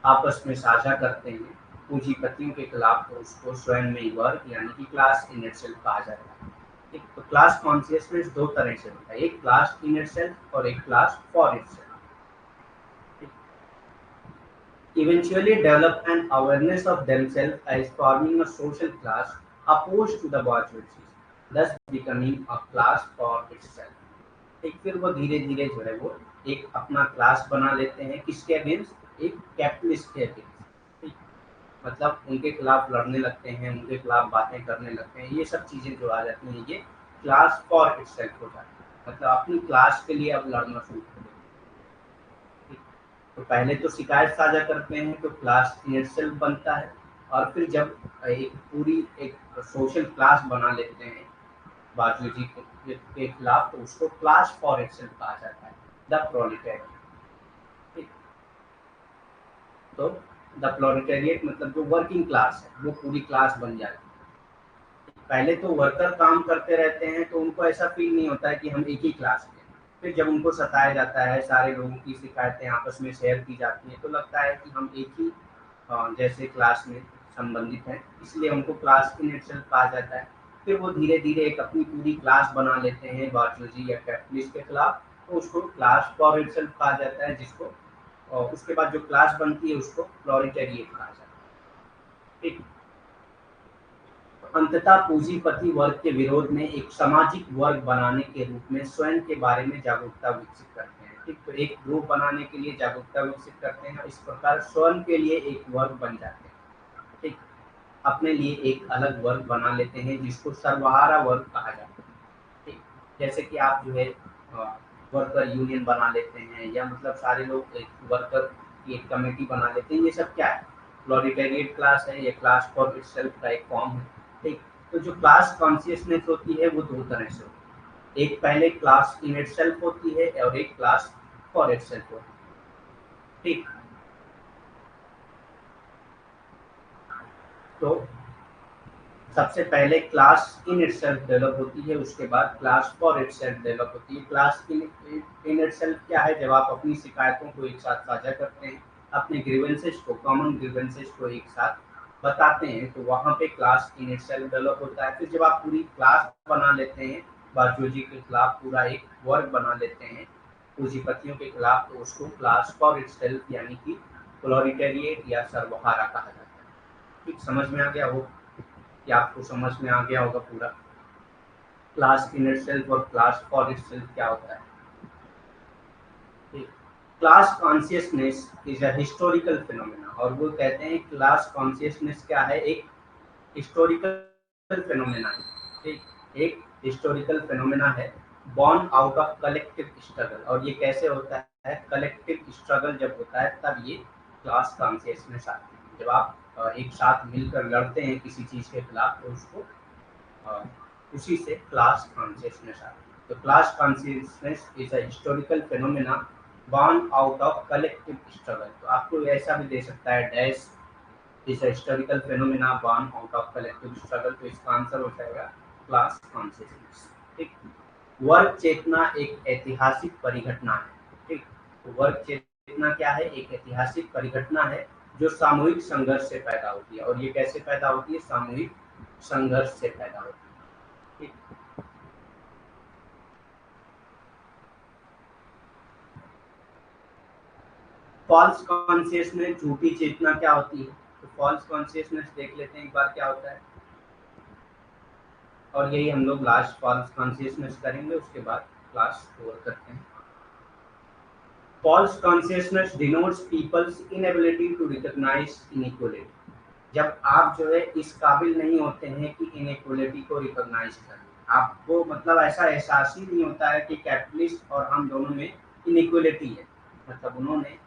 आपस में साझा करते हैं पूंजीपतियों के खिलाफ, तो उसको स्वयं में वर्ग यानी कि क्लास इन इटसेल्फ कहा जाता है। एक तो क्लास कॉन्शियसनेस दो तरह से होता है, एक क्लास इन इटसेल्फ और एक class for itself. Eventually develop an awareness of themselves as forming a social class opposed to the bourgeoisie, thus becoming a class for itself। एक फिर वो धीरे धीरे जो है वो एक अपना क्लास बना लेते हैं, किसके अगेंस्ट, एक कैपिटलिस्ट के अगेंस्ट। मतलब उनके खिलाफ लड़ने लगते हैं, उनके खिलाफ बातें करने लगते हैं, ये सब चीजें जो आ जाती हैं ये क्लास फॉर इटसेल्फ हो जाती है, मतलब अपनी क्लास के लिए अब लड़ना शुरू कर देते हैं। तो पहले तो शिकायत साझा करते हैं तो क्लास इन इटसेल्फ बनता है, और फिर जब एक पूरी एक सोशल क्लास बना लेते हैं बाजूजी के खिलाफ, तो उसको क्लास फॉर इटसेल्फ कहा जाता है, द प्रोलिटेरिएट। तो द प्रोलिटेरिएट मतलब जो वर्किंग क्लास है वो पूरी क्लास बन जाती है। पहले तो वर्कर काम करते रहते हैं तो उनको ऐसा फील नहीं होता है कि हम एक ही क्लास के हैं। फिर जब उनको सताया जाता है, सारे लोगों की शिकायतें आपस में शेयर की जाती हैं, तो लगता है कि हम एक ही जैसे क्लास में संबंधित हैं, इसलिए उनको क्लास इन इटसेल्फ कहा जाता है। फिर वो धीरे धीरे एक अपनी पूरी क्लास बना लेते हैं बार्जोजी या कैपिटलिस्ट के खिलाफ, तो उसको क्लास फॉर इटसेल्फ कहा जाता है, जिसको और उसके बाद जो क्लास बनती है उसको प्रोलिटेरिएट कहा जाता है। ठीक, अंततः पूंजीपति वर्ग के विरोध में एक सामाजिक वर्ग बनाने के रूप में स्वयं के बारे में जागरूकता विकसित करते हैं। ठीक, तो एक ग्रुप बनाने के लिए जागरूकता विकसित करते हैं, इस प्रकार स्वयं के लिए एक वर्ग बन जाते हैं। ठीक, अपने लिए एक अलग वर्ग बना लेते हैं जिसको सर्वहारा वर्ग कहा जाता है। ठीक, जैसे कि आप जो है वर्कर यूनियन बना लेते हैं, या मतलब सारे लोग एक वर्कर की एक कमेटी बना लेते हैं। ये सब क्या है? प्रोलेटेरिएट क्लास है, ये क्लास फॉर इटसेल्फ का एक फॉर्म है। ठीक, तो जो क्लास कॉन्शियसनेस होती है वो दो तरह से होती है। एक पहले क्लास इन इटसेल्फ होती है और एक क्लास फॉर इटसेल्फ होती है। ठीक, तो सबसे पहले क्लास इन इटसेल्फ डेवलप होती है, उसके बाद क्लास फॉर इटसेल्फ डेवलप होती है। क्लास इन इटसेल्फ क्या है? जब आप अपनी शिकायतों को एक साथ साझा करते हैं, अपने ग्रीवेंसेस को, कॉमन ग्रीवेंसेस को एक साथ बताते हैं, तो वहाँ पे क्लास इन इटसेल्फ डेवलप होता है। फिर जब आप पूरी क्लास बना लेते हैं, बाजूजी के खिलाफ पूरा एक वर्ग बना लेते हैं पूंजीपतियों के खिलाफ, तो उसको क्लास फॉर इटसेल्फ यानी कि प्रोलेटेरिएट या सर्वहारा कहा जाता है। ठीक, समझ में आ गया हो कि आपको समझ में आ गया होगा पूरा क्लास इन इटसेल्फ और क्लास फॉर इटसेल्फ क्या होता है। Class consciousness is a historical phenomena, और वो कहते हैं क्लास कॉन्शियसनेस क्या है? एक हिस्टोरिकल फिनोमेना है। ठीक, एक हिस्टोरिकल फिनोमेना है, born out of collective struggle. और ये कैसे होता है? कलेक्टिव स्ट्रगल जब होता है तब ये क्लास कॉन्शियसनेस आती है। जब आप एक साथ मिलकर लड़ते हैं किसी चीज के खिलाफ, तो उसको उसी से क्लास कॉन्शियसनेस आती है। तो class consciousness is a historical phenomena born out of collective struggle. तो आपको ऐसा भी दे सकता है, dash is a historical phenomena born out of collective struggle. तो इसका आंसर हो जाएगा क्लास कॉन्शियसनेस। ठीक, वर्ग चेतना एक ऐतिहासिक परिघटना है। ठीक, तो वर्ग चेतना क्या है? एक ऐतिहासिक परिघटना है जो सामूहिक संघर्ष से पैदा होती है। और ये कैसे पैदा होती है? सामूहिक संघर्ष से पैदा होती है। ठीक, फॉल्स कॉन्शियसनेस, झूठी चेतना क्या होती है? तो फॉल्स कॉन्शियसनेस देख लेते हैं एक बार क्या होता है, और यही हम लोग लास्ट फॉल्स कॉन्शियसनेस करेंगे, उसके बाद क्लास ओवर करते हैं। False consciousness denotes people's inability to recognise inequality. जब आप जो है इस काबिल नहीं होते हैं कि इनइक्वालिटी को रिकॉग्नाइज करें, आपको मतलब ऐसा एहसास ही नहीं होता है कि कैपिटलिस्ट और हम दोनों में इनइक्वालिटी है। मतलब उन्होंने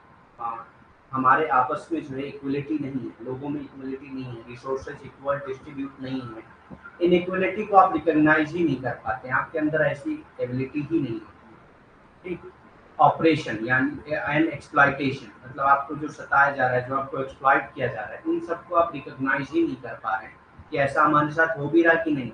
हमारे आपस में जो है इक्वलिटी नहीं है, लोगों में इक्वलिटी नहीं है, रिसोर्सेज इक्वल डिस्ट्रीब्यूट नहीं है। इनइक्वलिटी को आप रिकॉग्नाइज ही नहीं कर पाते, आपके अंदर ऐसी एबिलिटी ही नहीं है। ठीक, ऑपरेशन यानी एंड एक्सप्लॉइटेशन, मतलब आपको जो सताया जा रहा है, जो आपको एक्सप्लॉइट किया जा रहा है, उन सबको आप रिकॉग्नाइज ही नहीं कर पा रहे हैं कि ऐसा हमारे साथ हो भी रहा कि नहीं।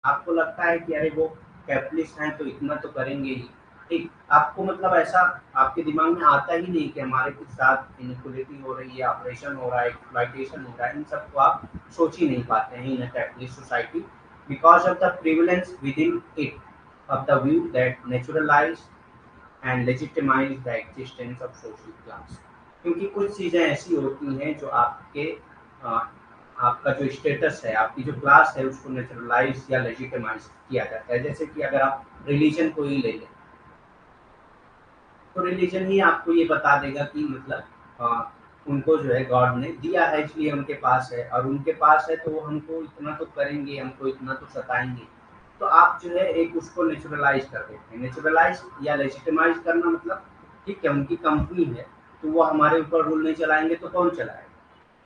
आपको लगता है कि अरे वो कैपिटलिस्ट हैं तो इतना तो करेंगे ही। ठीक, आपको मतलब ऐसा आपके दिमाग में आता ही नहीं कि हमारे कुछ साथ इनइक्वालिटी हो रही है, ऑपरेशन हो रहा है, एक्सप्लॉइटेशन हो रहा है। इन सबको आप सोच ही नहीं पाते हैं in a capitalist society, because of the prevalence within it of the view that naturalize and legitimize the existence of social class। क्योंकि कुछ चीज़ें ऐसी होती हैं जो आपके आपका जो स्टेटस है, आपकी जो क्लास है, उसको नेचुरलाइज या लेजिटिमाइज किया जाता है। जैसे कि अगर आप रिलीजन को ही ले लें, तो रिलीजन ही आपको ये बता देगा कि मतलब उनको जो है गॉड ने दिया है इसलिए उनके पास है, और उनके पास है तो वो हमको इतना तो करेंगे, हमको इतना तो सताएंगे। तो आप जो है एक उसको नेचुरलाइज कर देते हैं। नेचुरलाइज या लेजिटिमाइज करना मतलब ठीक है, उनकी कंपनी है तो वो हमारे ऊपर रूल नहीं चलाएंगे तो कौन चलाएगा।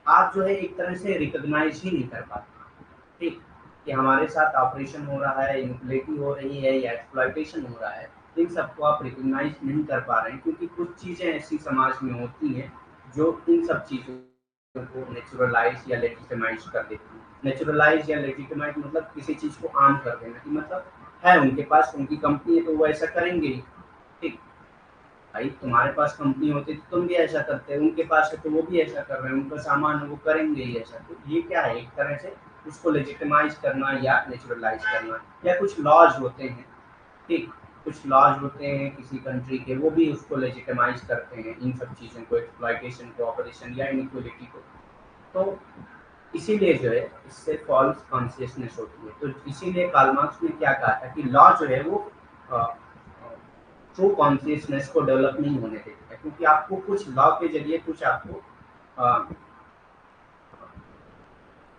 आप जो है एक तरह से रिकॉग्नाइज ही नहीं कर पाते। ठीक, कि हमारे साथ ऑपरेशन हो रहा है, इनक्वलिटी हो रही है या एक्सप्लॉइटेशन हो रहा है, इन सबको आप रिकॉग्नाइज नहीं कर पा रहे हैं, क्योंकि कुछ चीज़ें ऐसी समाज में होती हैं जो इन सब चीज़ों को नेचुरलाइज या लेजिटिमाइज कर देती है। नेचुरलाइज या लेजिटिमाइज मतलब किसी चीज़ को आम कर देना, कि मतलब है उनके पास, उनकी कंपनी है तो वो ऐसा करेंगे ही। ठीक, भाई तुम्हारे पास कंपनी होती तो तुम भी ऐसा करते, उनके पास है तो वो भी ऐसा कर रहे हैं, उनका सामान है वो करेंगे ही ऐसा। तो ये क्या है? एक तरह से उसको लेजिटिमाइज करना या नेचुरलाइज करना। या कुछ लॉज होते हैं, ठीक, कुछ लॉज होते हैं किसी कंट्री के, वो भी उसको लेजिटिमाइज करते हैं इन सब चीज़ों को, एक्सप्लॉइटेशन को, ऑपरेशन या इनइक्वालिटी को। तो इसीलिए जो है इससे फॉल्स कॉन्शियसनेस होती है। तो इसीलिए कार्ल मार्क्स ने क्या कहा था कि लॉ जो है वो ट्रू कॉन्शियसनेस को डेवलप नहीं होने देता है, क्योंकि आपको कुछ लॉ के जरिए कुछ आपको अ,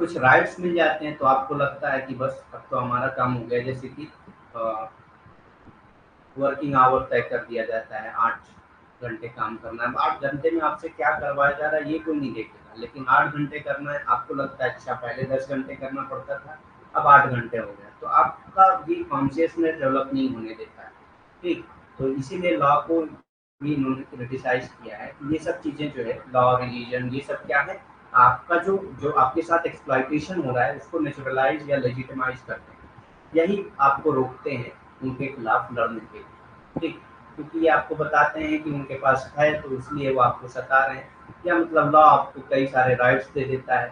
कुछ राइट्स मिल जाते हैं, तो आपको लगता है कि बस अब तो हमारा काम हो गया। जैसे कि वर्किंग आवर तय कर दिया जाता है, 8 घंटे काम करना है। 8 घंटे में आपसे क्या करवाया जा रहा है ये कोई नहीं देखेगा, लेकिन 8 घंटे करना है, आपको लगता है अच्छा पहले 10 घंटे करना पड़ता था, अब 8 घंटे हो गया, तो आपका भी कॉन्शियसनेस डेवलप नहीं होने देता है। ठीक, तो इसीलिए लॉ को भी इन्होंने क्रिटिसाइज किया है कि ये सब चीजें जो है लॉ, रिलीजन, ये सब क्या है, आपका जो जो आपके साथ एक्सप्लॉइटेशन हो रहा है उसको नेचुरलाइज या लेजिटिमाइज करते हैं, यही आपको रोकते हैं उनके खिलाफ लड़ने के लिए। ठीक, क्योंकि ये आपको बताते हैं कि उनके पास है तो इसलिए वो आपको सता रहे हैं, या मतलब लॉ आपको कई सारे राइट्स दे देता है।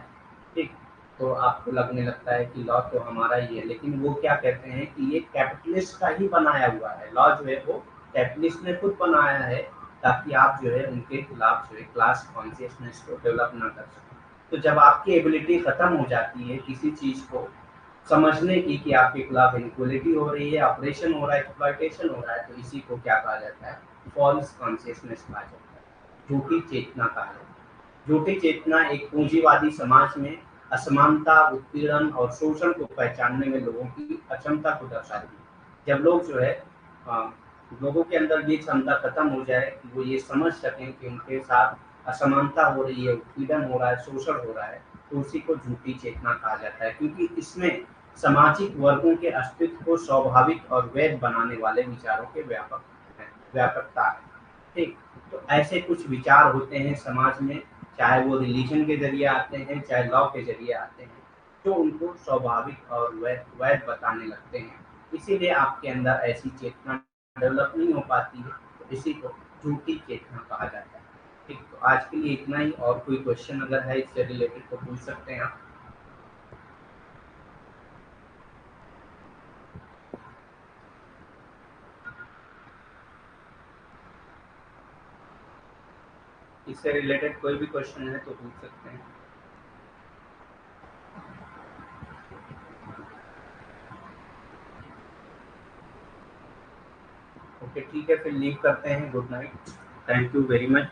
ठीक, तो आपको लगने लगता है कि लॉ तो हमारा ही है, लेकिन वो क्या कहते हैं कि ये कैपिटलिस्ट का ही बनाया हुआ है, लॉ जो है वो कैपिटलिस्ट ने खुद बनाया है, ताकि आप जो है उनके खिलाफ जो है क्लास कॉन्शियसनेस को डेवलप ना कर सकें। तो जब आपकी एबिलिटी खत्म हो जाती है किसी चीज को समझने की कि आपके खिलाफ इनक्वलिटी हो रही है, ऑपरेशन हो रहा है, एक्सप्लॉइटेशन हो रहा है, तो इसी को क्या कहा जाता है, फॉल्स कॉन्शियसनेस कहा जाता है, झूठी चेतना कहा जाता है। झूठी चेतना एक पूंजीवादी समाज में असमानता, उत्पीड़न और शोषण को पहचानने में लोगों की अक्षमता को दर्शाती है। जब लोग जो है अ, लोगों के अंदर ये क्षमता खत्म हो जाए कि वो ये समझ सकें कि उनके साथ असमानता हो रही है, उत्पीड़न हो रहा है, शोषण हो रहा है, तो उसी को झूठी चेतना कहा जाता है, क्योंकि इसमें सामाजिक वर्गों के अस्तित्व को स्वाभाविक और वैध बनाने वाले विचारों के व्यापकता है। ठीक, तो ऐसे कुछ विचार होते हैं समाज में, चाहे वो रिलीजन के जरिए आते हैं, चाहे लॉ के जरिए आते हैं, जो उनको स्वाभाविक और वैध बताने लगते हैं। इसीलिए आपके अंदर ऐसी चेतना डेवलप नहीं हो पाती है, तो इसी को झूठी चेतना कहा जाता है। ठीक, तो आज के लिए इतना ही, और कोई क्वेश्चन अगर है इससे रिलेटेड तो पूछ सकते हैं आप। इससे रिलेटेड कोई भी क्वेश्चन है तो पूछ सकते हैं। ओके, ठीक है, फिर लीव करते हैं। Good night, thank you very much.